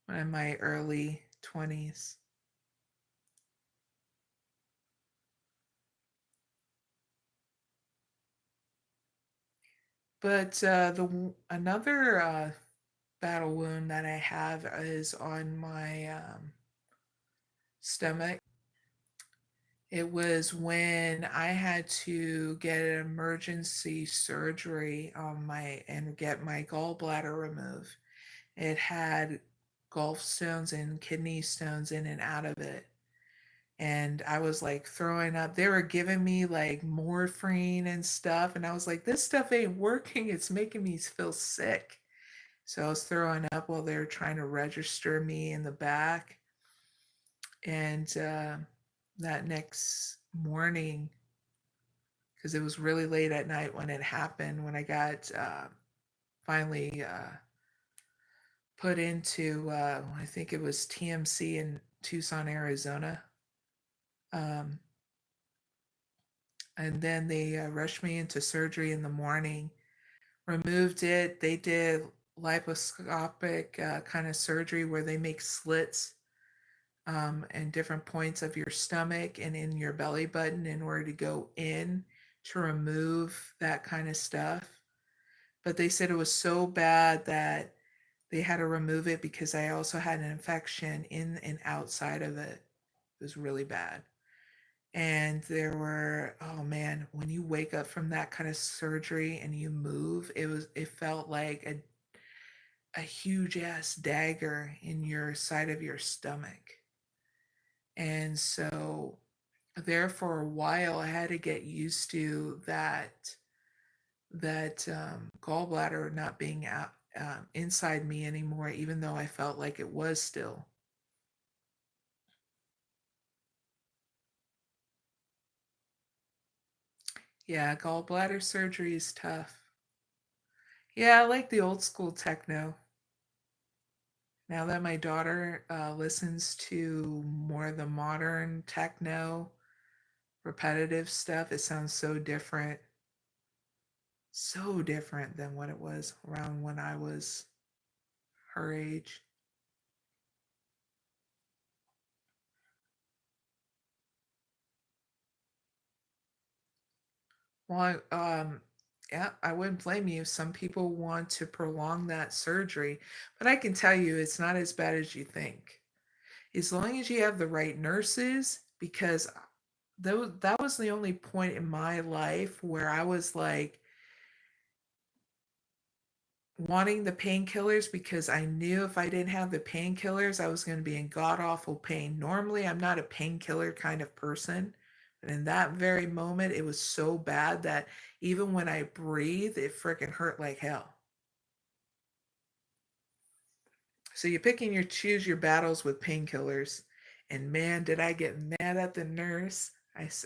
in my early 20s. But the another battle wound that I have is on my stomach. It was when I had to get an emergency surgery on my and get my gallbladder removed. It had gallstones and kidney stones in and out of it. And I was like throwing up. They were giving me like morphine and stuff. And I was like, this stuff ain't working. It's making me feel sick. So I was throwing up while they were trying to register me in the back. And that next morning, because it was really late at night when it happened, when I got finally put into, I think it was TMC in Tucson, Arizona. Um, and then they rushed me into surgery in the morning, removed it. They did liposcopic kind of surgery where they make slits and different points of your stomach and in your belly button in order to go in to remove that kind of stuff. But they said it was so bad that they had to remove it because I also had an infection in and outside of it. It was really bad. And there were, oh man, when you wake up from that kind of surgery and you move, it felt like a huge ass dagger in your side of your stomach. And so there for a while I had to get used to that gallbladder not being out inside me anymore, even though I felt like it was still. Yeah, gallbladder surgery is tough. Yeah, I like the old school techno. Now that my daughter listens to more of the modern techno, repetitive stuff, it sounds so different. So different than what it was around when I was her age. Well, yeah, I wouldn't blame you. Some people want to prolong that surgery, but I can tell you it's not as bad as you think. As long as you have the right nurses, because that was the only point in my life where I was like wanting the painkillers because I knew if I didn't have the painkillers, I was going to be in god awful pain. Normally, I'm not a painkiller kind of person, but in that very moment, it was so bad that even when I breathed, it freaking hurt like hell. So you pick and you choose your battles with painkillers. And man, did I get mad at the nurse.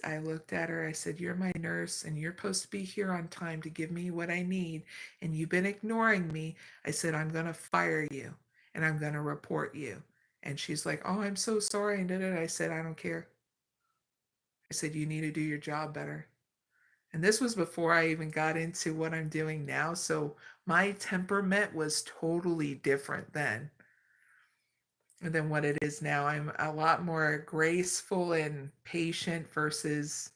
I looked at her. I said, "You're my nurse and you're supposed to be here on time to give me what I need. And you've been ignoring me." I said, "I'm going to fire you and I'm going to report you." And she's like, "Oh, I'm so sorry." And did it. I said, "I don't care." I said, "You need to do your job better." And this was before I even got into what I'm doing now. So my temperament was totally different then than what it is now. I'm a lot more graceful and patient versus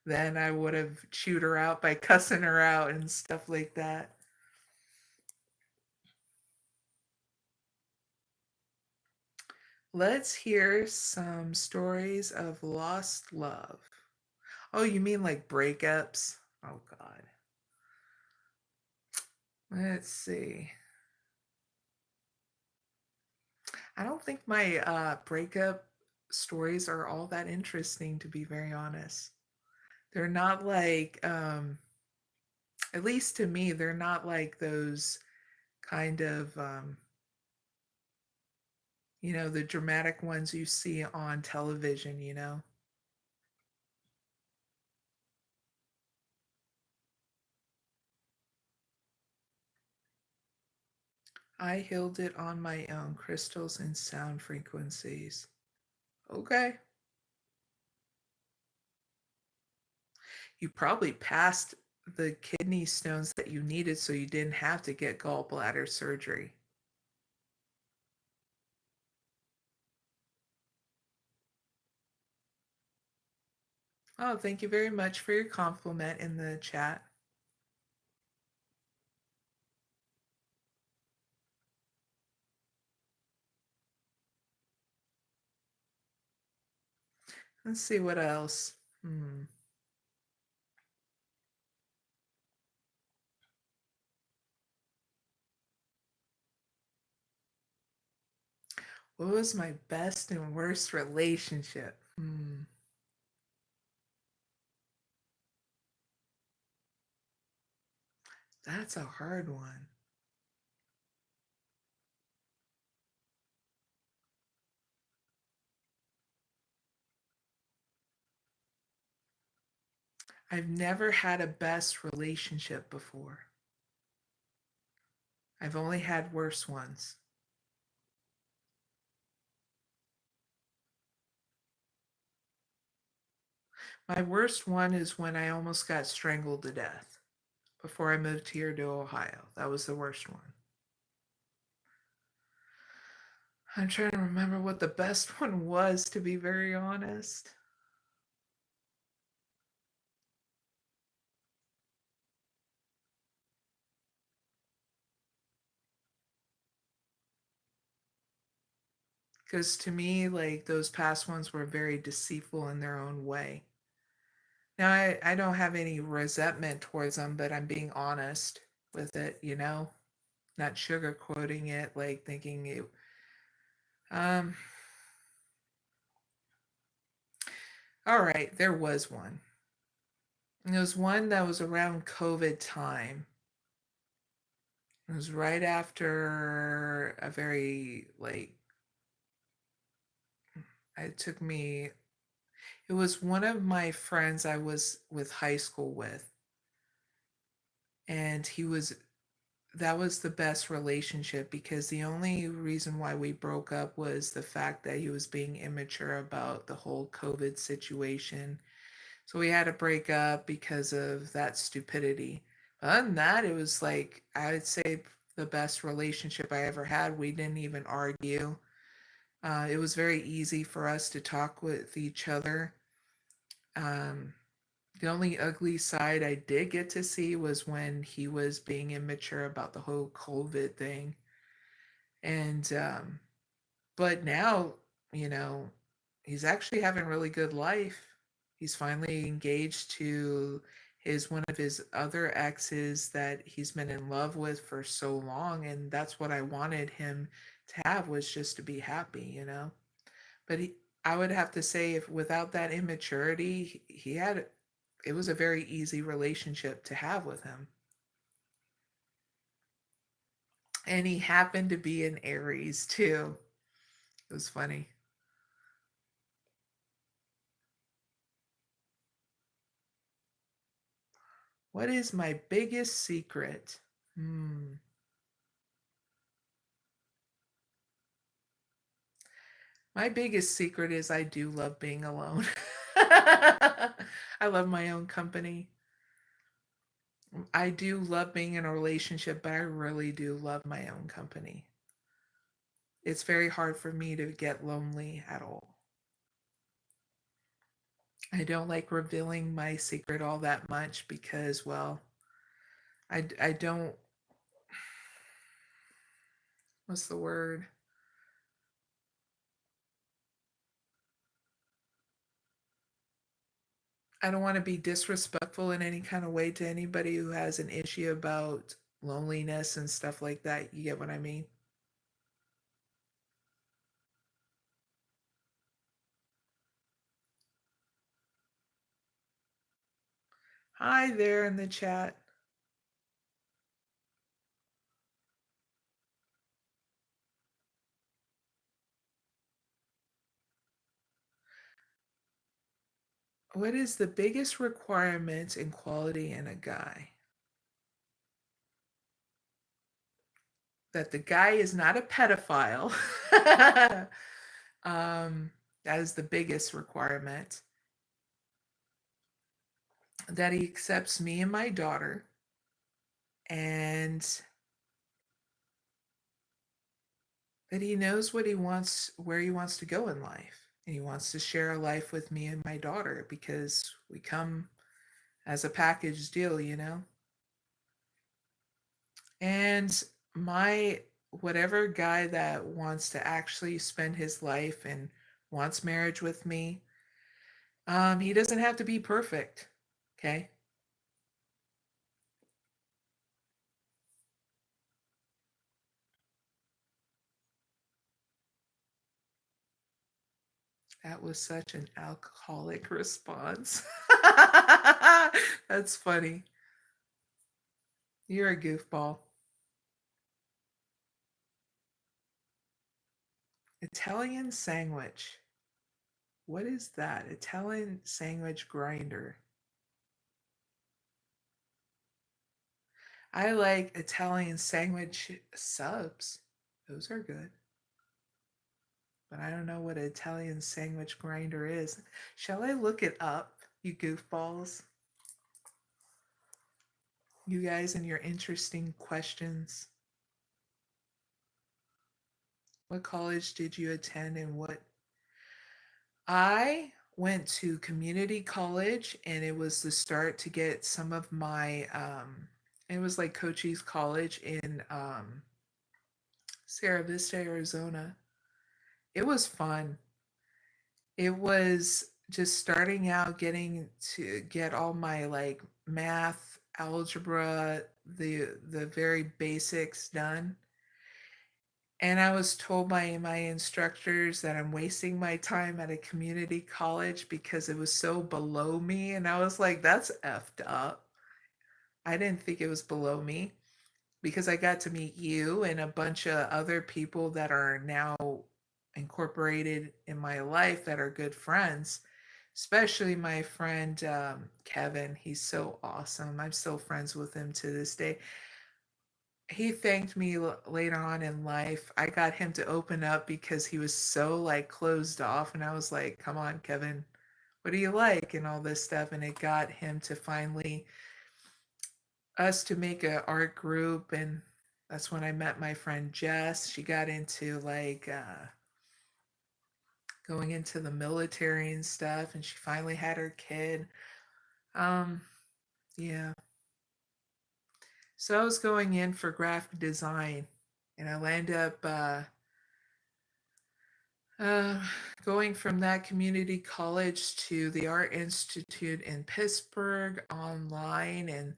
then I would have chewed her out by cussing her out and stuff like that. Let's hear some stories of lost love. Oh, you mean like breakups? Oh, God. Let's see. I don't think my breakup stories are all that interesting, to be very honest. They're not like, at least to me, they're not like those kind of the dramatic ones you see on television. I healed it on my own, crystals and sound frequencies. Okay. You probably passed the kidney stones that you needed so you didn't have to get gallbladder surgery. Oh, thank you very much for your compliment in the chat. Let's see what else. What was my best and worst relationship? That's a hard one. I've never had a best relationship before. I've only had worse ones. My worst one is when I almost got strangled to death before I moved here to Ohio. That was the worst one. I'm trying to remember what the best one was, to be very honest. Because to me, like, those past ones were very deceitful in their own way. Now, I don't have any resentment towards them, but I'm being honest with it, not sugarcoating it, like thinking it. Um, all right, there was one. And it was one that was around COVID time. It was right after a very, like, it took me, it was one of my friends I was with high school with. And that was the best relationship, because the only reason why we broke up was the fact that he was being immature about the whole COVID situation. So we had to break up because of that stupidity. Other than that, it was like, I would say, the best relationship I ever had. We didn't even argue. It was very easy for us to talk with each other. Um, the only ugly side I did get to see was when he was being immature about the whole COVID thing. And but now, you know, he's actually having a really good life. He's finally engaged to his one of his other exes that he's been in love with for so long, and that's what I wanted him to have, was just to be happy. But I would have to say, if without that immaturity, he had it was a very easy relationship to have with him. And he happened to be an Aries too. It was funny. What is my biggest secret? Hmm. My biggest secret is I do love being alone. I love my own company. I do love being in a relationship, but I really do love my own company. It's very hard for me to get lonely at all. I don't like revealing my secret all that much because, well, I don't, what's the word? I don't want to be disrespectful in any kind of way to anybody who has an issue about loneliness and stuff like that. You get what I mean? Hi there in the chat. What is the biggest requirement in quality in a guy? That the guy is not a pedophile. That is the biggest requirement. That he accepts me and my daughter, and that he knows what he wants, where he wants to go in life. And he wants to share a life with me and my daughter, because we come as a package deal. And my whatever guy that wants to actually spend his life and wants marriage with me, he doesn't have to be perfect. Okay. That was such an alcoholic response. That's funny. You're a goofball. Italian sandwich. What is that? Italian sandwich grinder. I like Italian sandwich subs. Those are good. But I don't know what an Italian sandwich grinder is. Shall I look it up, you goofballs? You guys and your interesting questions. What college did you attend, and what? I went to community college, and it was the start to get some of my it was like Cochise College in Sierra Vista, Arizona. It was fun. It was just starting out, getting to get all my like math, algebra, the very basics done. And I was told by my instructors that I'm wasting my time at a community college because it was so below me. And I was like, that's effed up. I didn't think it was below me, because I got to meet you and a bunch of other people that are now incorporated in my life that are good friends. especially my friend Kevin. He's so awesome. I'm still friends with him to this day. He thanked me later on in life. I got him to open up because he was so like closed off, and I was like, "Come on, Kevin, what do you like?" and all this stuff, and it got him to finally us to make a art group, and that's when I met my friend Jess. She got into like going into the military and stuff, and she finally had her kid. Um, yeah. So I was going in for graphic design, and I landed up uh, going from that community college to the Art Institute in Pittsburgh online, and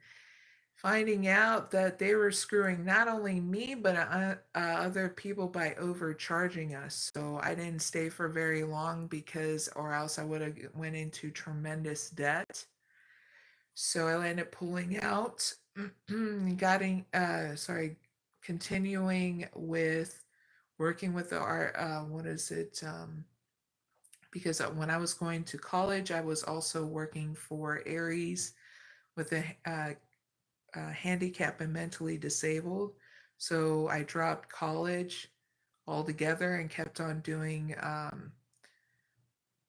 finding out that they were screwing not only me but other people by overcharging us. So I didn't stay for very long because, or else I would have went into tremendous debt. So I ended up pulling out, getting continuing with working with the art. What is it? Because when I was going to college, I was also working for Aries with a handicapped and mentally disabled. So I dropped college altogether and kept on doing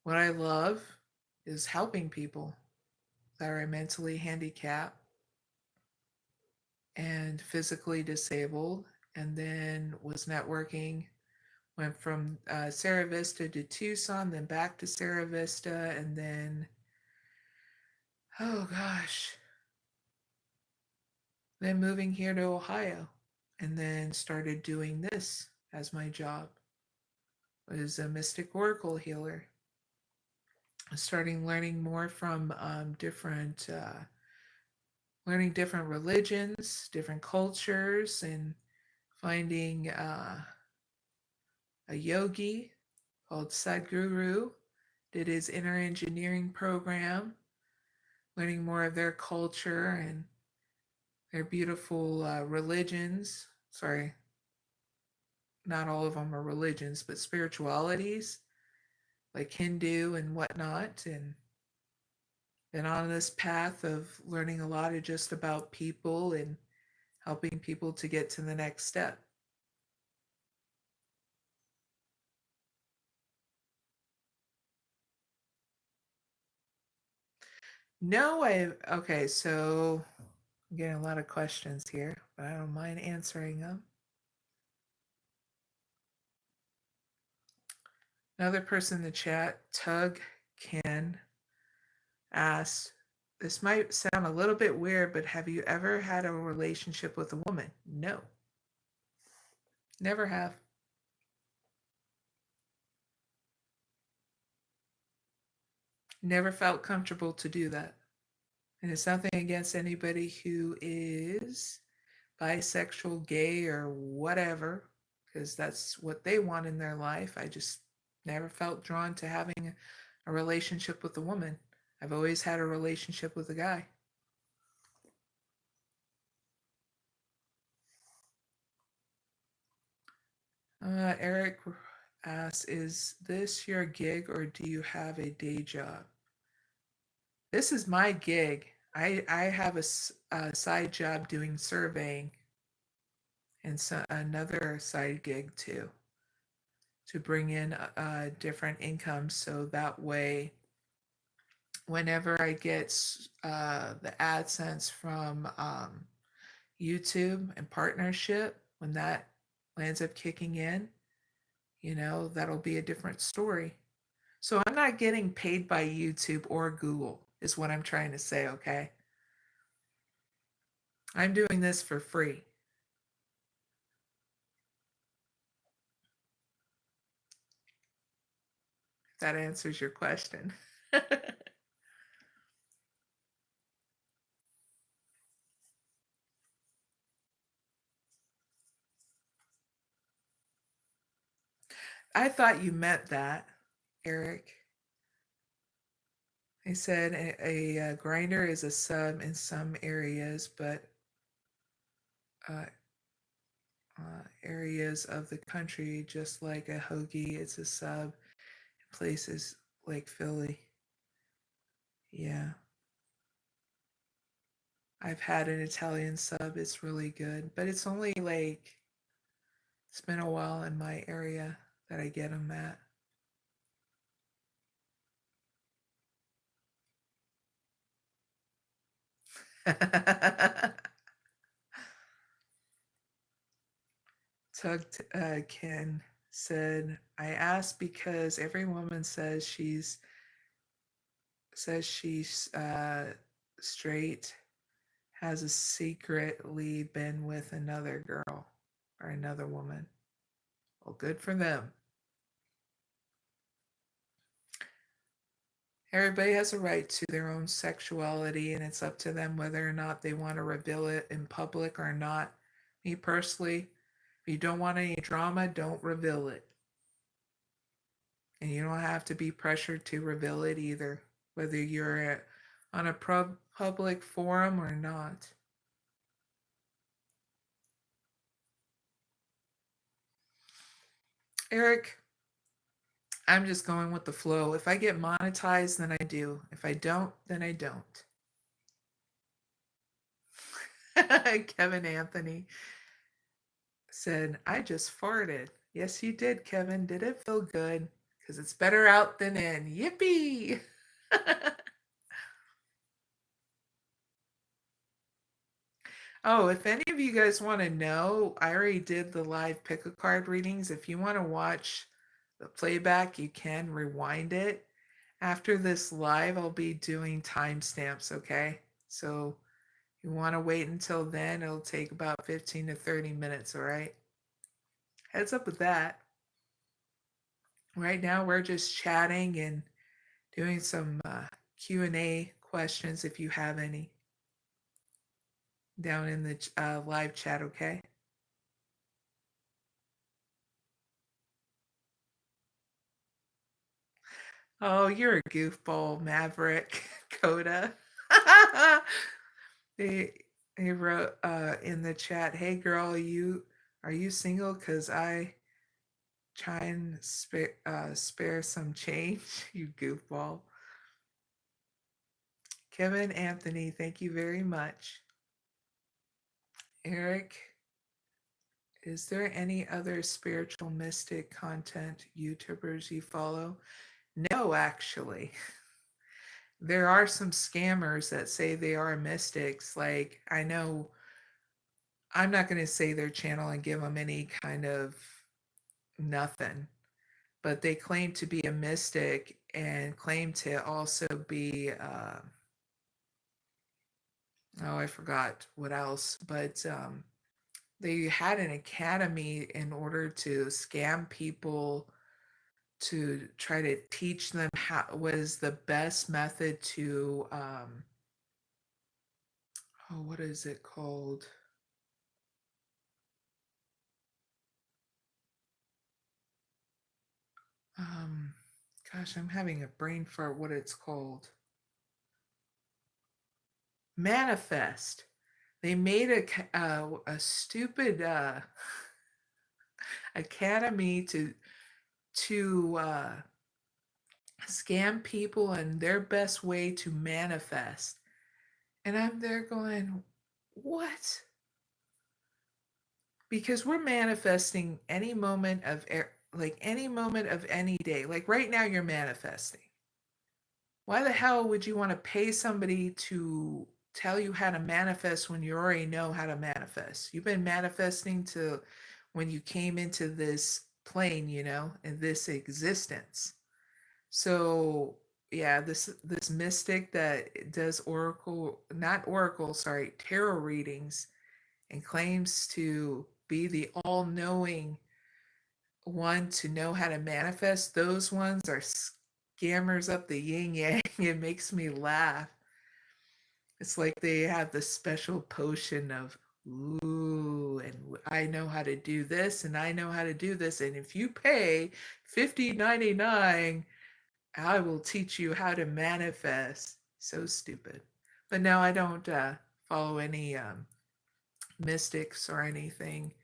what I love is helping people that are mentally handicapped and physically disabled. And then was networking, went from Sarah Vista to Tucson, then back to Sarah Vista, and then, oh gosh, then moving here to Ohio, and then started doing this as my job. Was a mystic oracle healer. Starting learning more from learning different religions, different cultures, and finding a yogi called Sadhguru. Did his inner engineering program, learning more of their culture and their beautiful religions. Sorry, not all of them are religions, but spiritualities like Hindu and whatnot. And been on this path of learning a lot of just about people and helping people to get to the next step. No, okay, so I'm getting a lot of questions here, but I don't mind answering them. Another person in the chat, Tug Ken, asked, this might sound a little bit weird, but have you ever had a relationship with a woman? No. Never have. Never felt comfortable to do that. And it's nothing against anybody who is bisexual, gay, or whatever, because that's what they want in their life. I just never felt drawn to having a relationship with a woman. I've always had a relationship with a guy. Eric asks, is this your gig or do you have a day job? This is my gig. I have a side job doing surveying and so another side gig too to bring in different incomes, so that way whenever I get the AdSense from YouTube and partnership, when that lands up kicking in, that'll be a different story. So I'm not getting paid by YouTube or Google, is what I'm trying to say, okay? I'm doing this for free. If that answers your question. I thought you meant that, Eric. I said a grinder is a sub in some areas, but uh, areas of the country, just like a hoagie, it's a sub in places like Philly. Yeah. I've had an Italian sub. It's really good, but it's only like it's been a while in my area that I get them at. Tugged Ken said, "I asked because every woman says she's straight, has a secretly been with another girl or another woman. Well, good for them. Everybody has a right to their own sexuality, and it's up to them whether or not they want to reveal it in public or not. Me personally, if you don't want any drama, don't reveal it. And you don't have to be pressured to reveal it either, whether you're on a public forum or not." Eric, I'm just going with the flow. If I get monetized, then I do. If I don't, then I don't. Kevin Anthony said, "I just farted." Yes, you did, Kevin. Did it feel good? Because it's better out than in. Yippee! Oh, if any of you guys want to know, I already did the live pick a card readings. If you want to watch the playback, you can rewind it. After this live, I'll be doing timestamps, okay? So you want to wait until then, it'll take about 15 to 30 minutes, all right? Heads up with that. Right now, we're just chatting and doing some Q&A questions if you have any down in the live chat, okay? Oh, you're a goofball, Maverick, Coda. they they wrote in the chat, "Hey girl, are you single? Cause I try and spare some change." You goofball. Kevin Anthony, thank you very much. Eric, is there any other spiritual mystic content YouTubers you follow? No, actually. There are some scammers that say they are mystics. Like, I know, I'm not going to say their channel and give them any kind of nothing, but they claim to be a mystic and claim to also be, oh, I forgot what else, but they had an academy in order to scam people to try to teach them how was the best method to oh, what is it called? Um, Gosh, I'm having a brain fart. What it's called? Manifest. They made a stupid academy to scam people and their best way to manifest. And I'm there going, what? Because we're manifesting any moment of like any moment of any day. Like right now, you're manifesting. Why the hell would you want to pay somebody to tell you how to manifest when you already know how to manifest? You've been manifesting to when you came into this plane, in this existence. So yeah, this mystic that does not oracle, sorry, tarot readings and claims to be the all-knowing one to know how to manifest, those ones are scammers up the yin yang. It makes me laugh. It's like they have the special potion of, ooh, and I know how to do this, and I know how to do this, and if you pay $50.99, I will teach you how to manifest. So stupid. But no, I don't follow any mystics or anything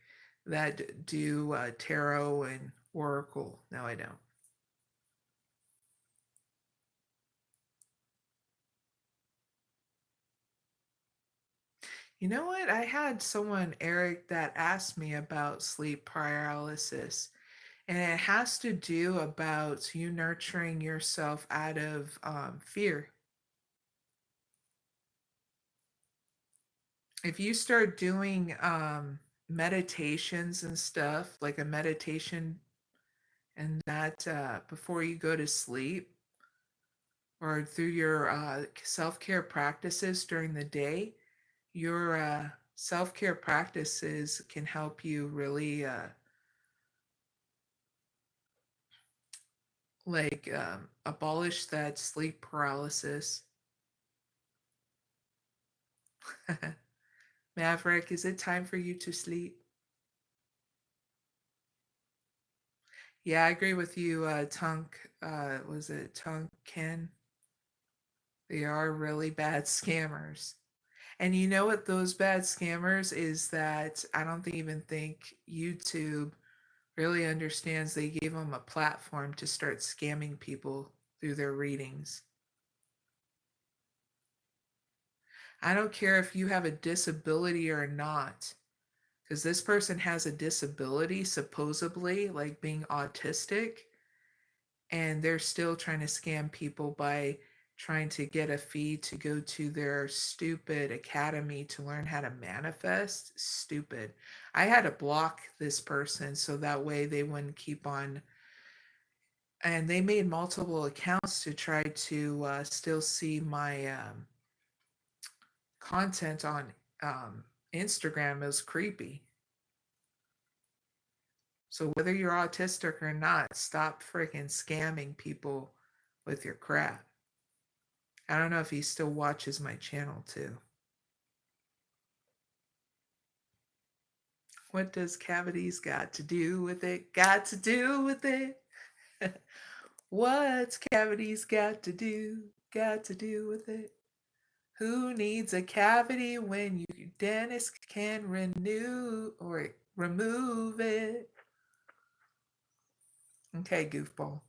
that do tarot and oracle. No, I don't. You know what? I had someone, Eric, that asked me about sleep paralysis, and it has to do about you nurturing yourself out of fear. If you start doing meditations and stuff, like a meditation and that before you go to sleep, or through your self-care practices during the day, your self-care practices can help you really abolish that sleep paralysis. Maverick, is it time for you to sleep? Yeah, I agree with you, Tunk. Was it Tunk Ken? They are really bad scammers. And you know what those bad scammers is that I don't even think YouTube really understands they gave them a platform to start scamming people through their readings. I don't care if you have a disability or not, because this person has a disability, supposedly, like being autistic, and they're still trying to scam people by trying to get a fee to go to their stupid academy to learn how to manifest. Stupid. I had to block this person so that way they wouldn't keep on. And they made multiple accounts to try to still see my content on Instagram. It was creepy. So whether you're autistic or not, stop freaking scamming people with your crap. I don't know if he still watches my channel too. What does cavities got to do with it? Got to do with it? What's cavities got to do? Got to do with it? Who needs a cavity when your dentist can renew or remove it? Okay, goofball.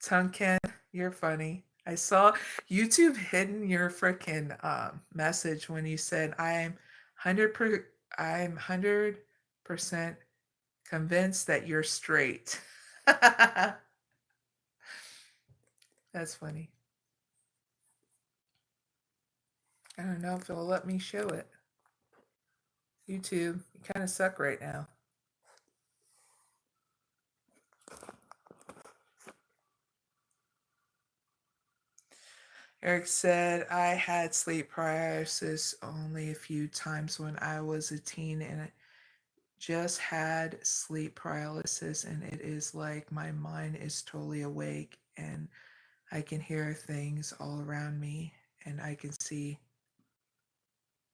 Tunkin, you're funny. I saw YouTube hidden your freaking message when you said I'm 100% convinced that you're straight. That's funny. I don't know if it'll let me show it. YouTube, you kind of suck right now. Eric said, I had sleep paralysis only a few times when I was a teen and I just had sleep paralysis, and it is like my mind is totally awake and I can hear things all around me and I can see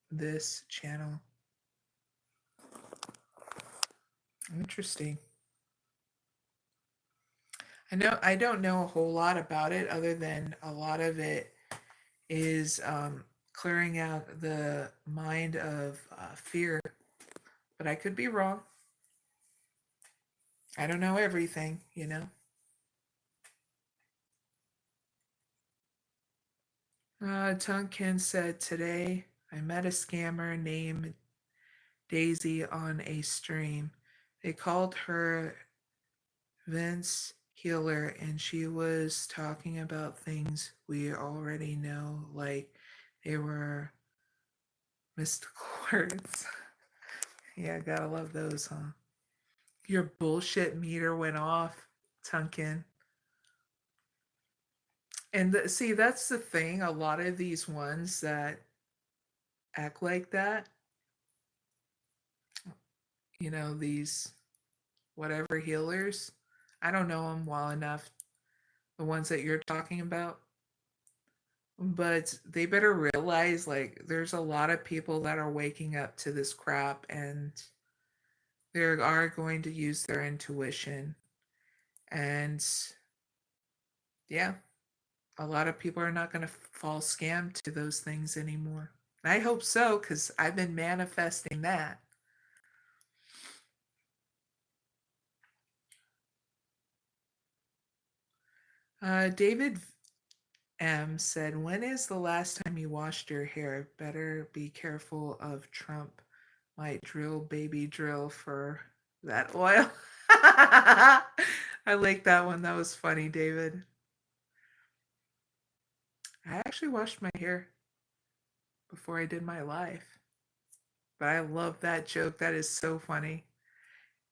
this channel. Interesting. I don't know a whole lot about it other than a lot of it is clearing out the mind of fear, but I could be wrong. I don't know everything, you know. Tonkin said today I met a scammer named Daisy on a stream. They called her Vince Healer, and she was talking about things we already know, like they were mystical words. Yeah, gotta love those, huh? Your bullshit meter went off, Tunkin. And see, that's the thing. A lot of these ones that act like that, these whatever healers, I don't know them well enough, the ones that you're talking about, but they better realize like there's a lot of people that are waking up to this crap and they are going to use their intuition. And yeah, a lot of people are not going to fall scam to those things anymore. And I hope so, because I've been manifesting that. David M said, "When is the last time you washed your hair? Better be careful of Trump. Might drill baby drill for that oil." I like that one. That was funny, David. I actually washed my hair before I did my live, but I love that joke. That is so funny.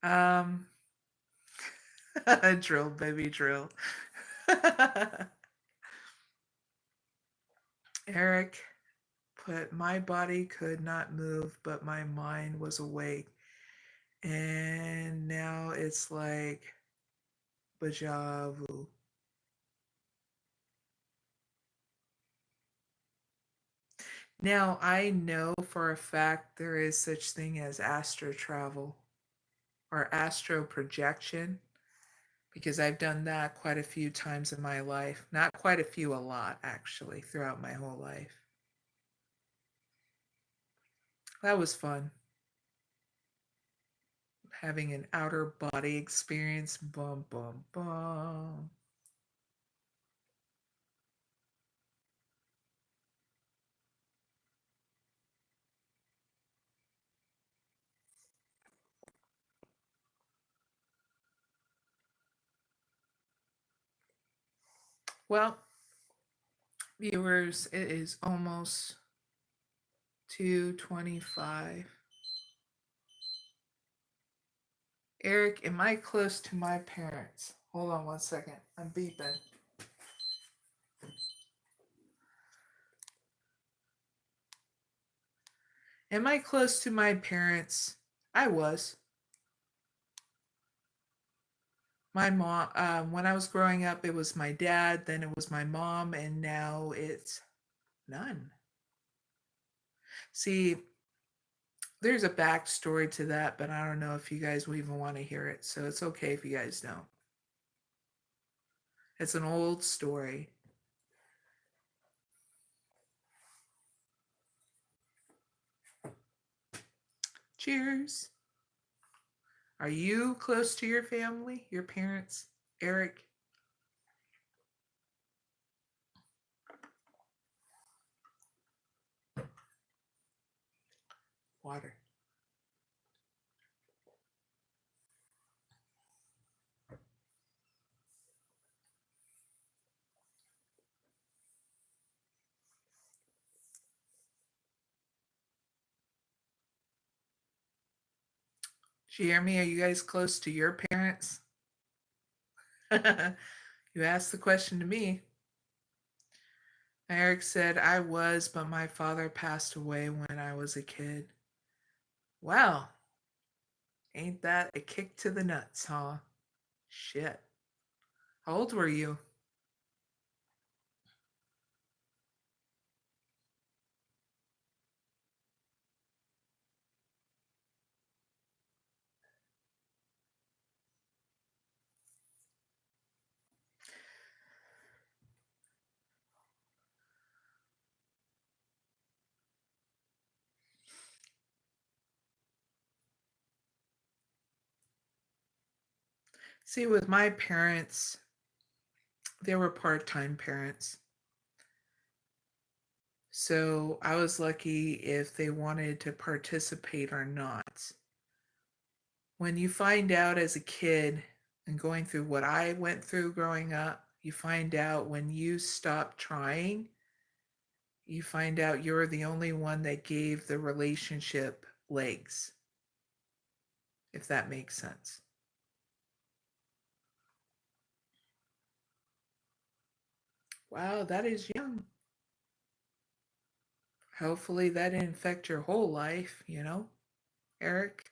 Um, drill, baby, drill. Eric put, "My body could not move, but my mind was awake. And now it's like deja vu." Now, I know for a fact there is such thing as astro travel or astro projection because I've done that quite a few times in my life. Not quite a few, a lot actually, throughout my whole life. That was fun. Having an outer body experience. Bum, bum, bum. Well, viewers, it is almost 2:25. Eric, am I close to my parents? Hold on one second. I'm beeping. Am I close to my parents? I was. My mom, when I was growing up, it was my dad, then it was my mom, and now it's none. See, there's a backstory to that, but I don't know if you guys will even want to hear it, so it's okay if you guys don't. It's an old story. Cheers. Are you close to your family, your parents, Eric? Water. Did you hear me? Are you guys close to your parents? You asked the question to me. Eric said, "I was, but my father passed away when I was a kid." Well, ain't that a kick to the nuts, huh? Shit. How old were you? See, with my parents, they were part time parents. So I was lucky if they wanted to participate or not. When you find out as a kid and going through what I went through growing up, you find out when you stop trying, you find out you're the only one that gave the relationship legs, if that makes sense. Wow, that is young. Hopefully that didn't affect your whole life, Eric.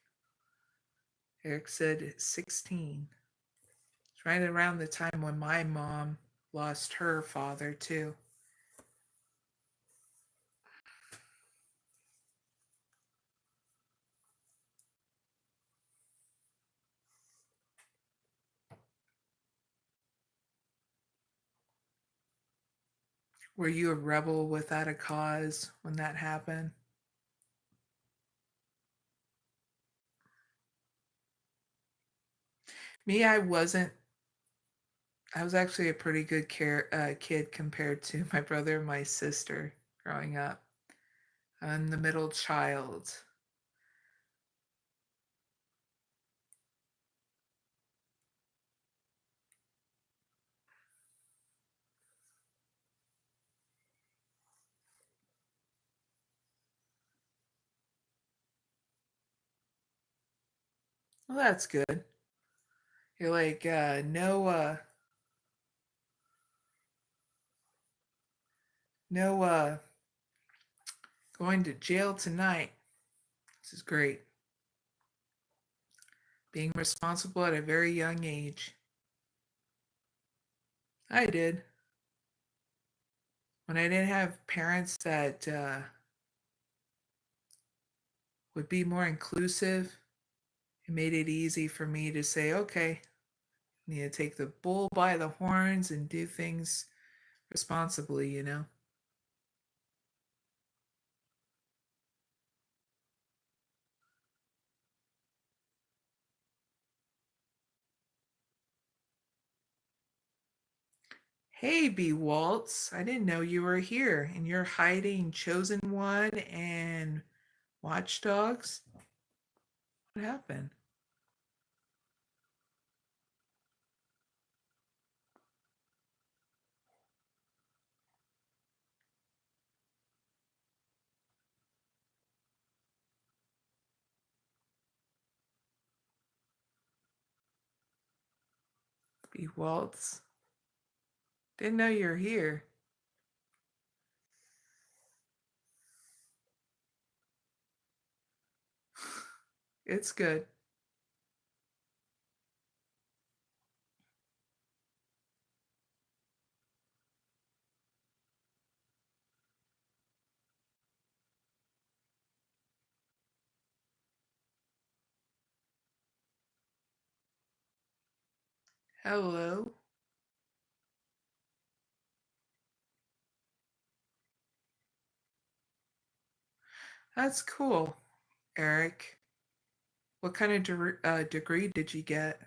Eric said 16. It's right around the time when my mom lost her father, too. Were you a rebel without a cause when that happened? Me, I wasn't. I was actually a pretty good kid compared to my brother and my sister growing up. I'm the middle child. Well, that's good. You're like, no, going to jail tonight. This is great. Being responsible at a very young age. I did. When I didn't have parents that would be more inclusive, it made it easy for me to say, okay, I need to take the bull by the horns and do things responsibly, you know? Hey, B. Waltz, I didn't know you were here and you're hiding Chosen One and Watchdogs. What happened? B. Waltz, didn't know you were here. It's good. Hello. That's cool, Eric. What kind of degree did you get?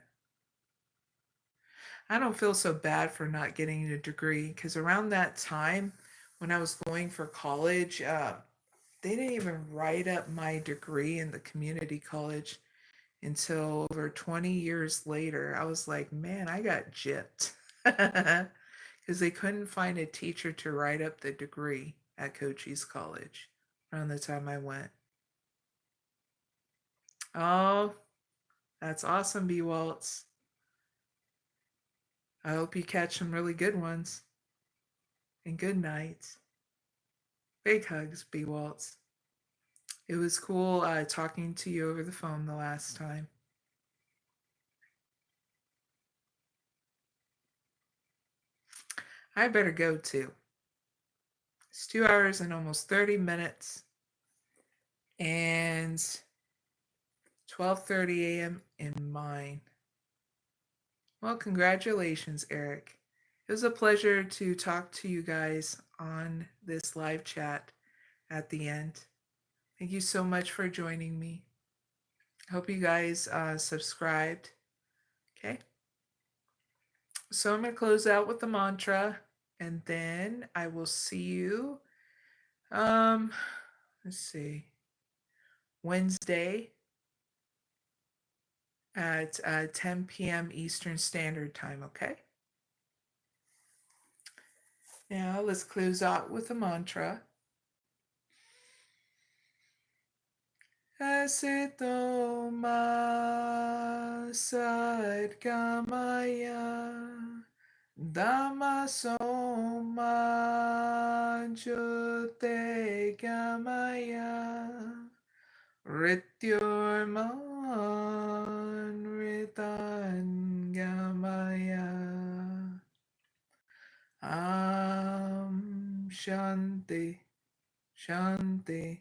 I don't feel so bad for not getting a degree because around that time when I was going for college, they didn't even write up my degree in the community college until over 20 years later. I was like, man, I got gypped because they couldn't find a teacher to write up the degree at Cochise College around the time I went. Oh, that's awesome, B. Waltz. I hope you catch some really good ones. And good night. Big hugs, B. Waltz. It was cool talking to you over the phone the last time. I better go too. It's 2 hours and almost 30 minutes. And 12:30 a.m. in mine. Well, congratulations, Eric. It was a pleasure to talk to you guys on this live chat at the end. Thank you so much for joining me. I hope you guys subscribed. Okay. So I'm going to close out with the mantra and then I will see you. Let's see. Wednesday at 10 p.m. Eastern Standard Time, okay? Now let's close out with a mantra. Asito ma 𝐖ᴇʟᴄᴏᴍᴇ Dhammasoma jyotirgamaya Rityurman ritangamaya Shanti Shanti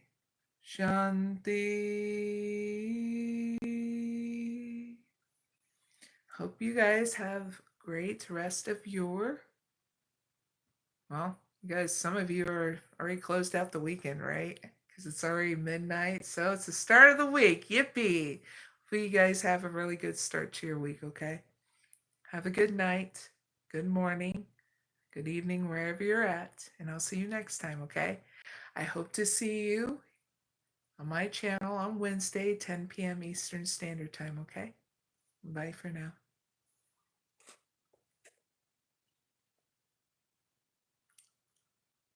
Shanti. Hope you guys have great rest of your, well, you guys, some of you are already closed out the weekend, right? Because it's already midnight. So it's the start of the week. Yippee. Hope you guys have a really good start to your week, okay? Have a good night. good morning, good evening, wherever you're at, and I'll see you next time, okay? I hope to see you on my channel on Wednesday, 10 p.m. Eastern Standard Time, okay? Bye for now.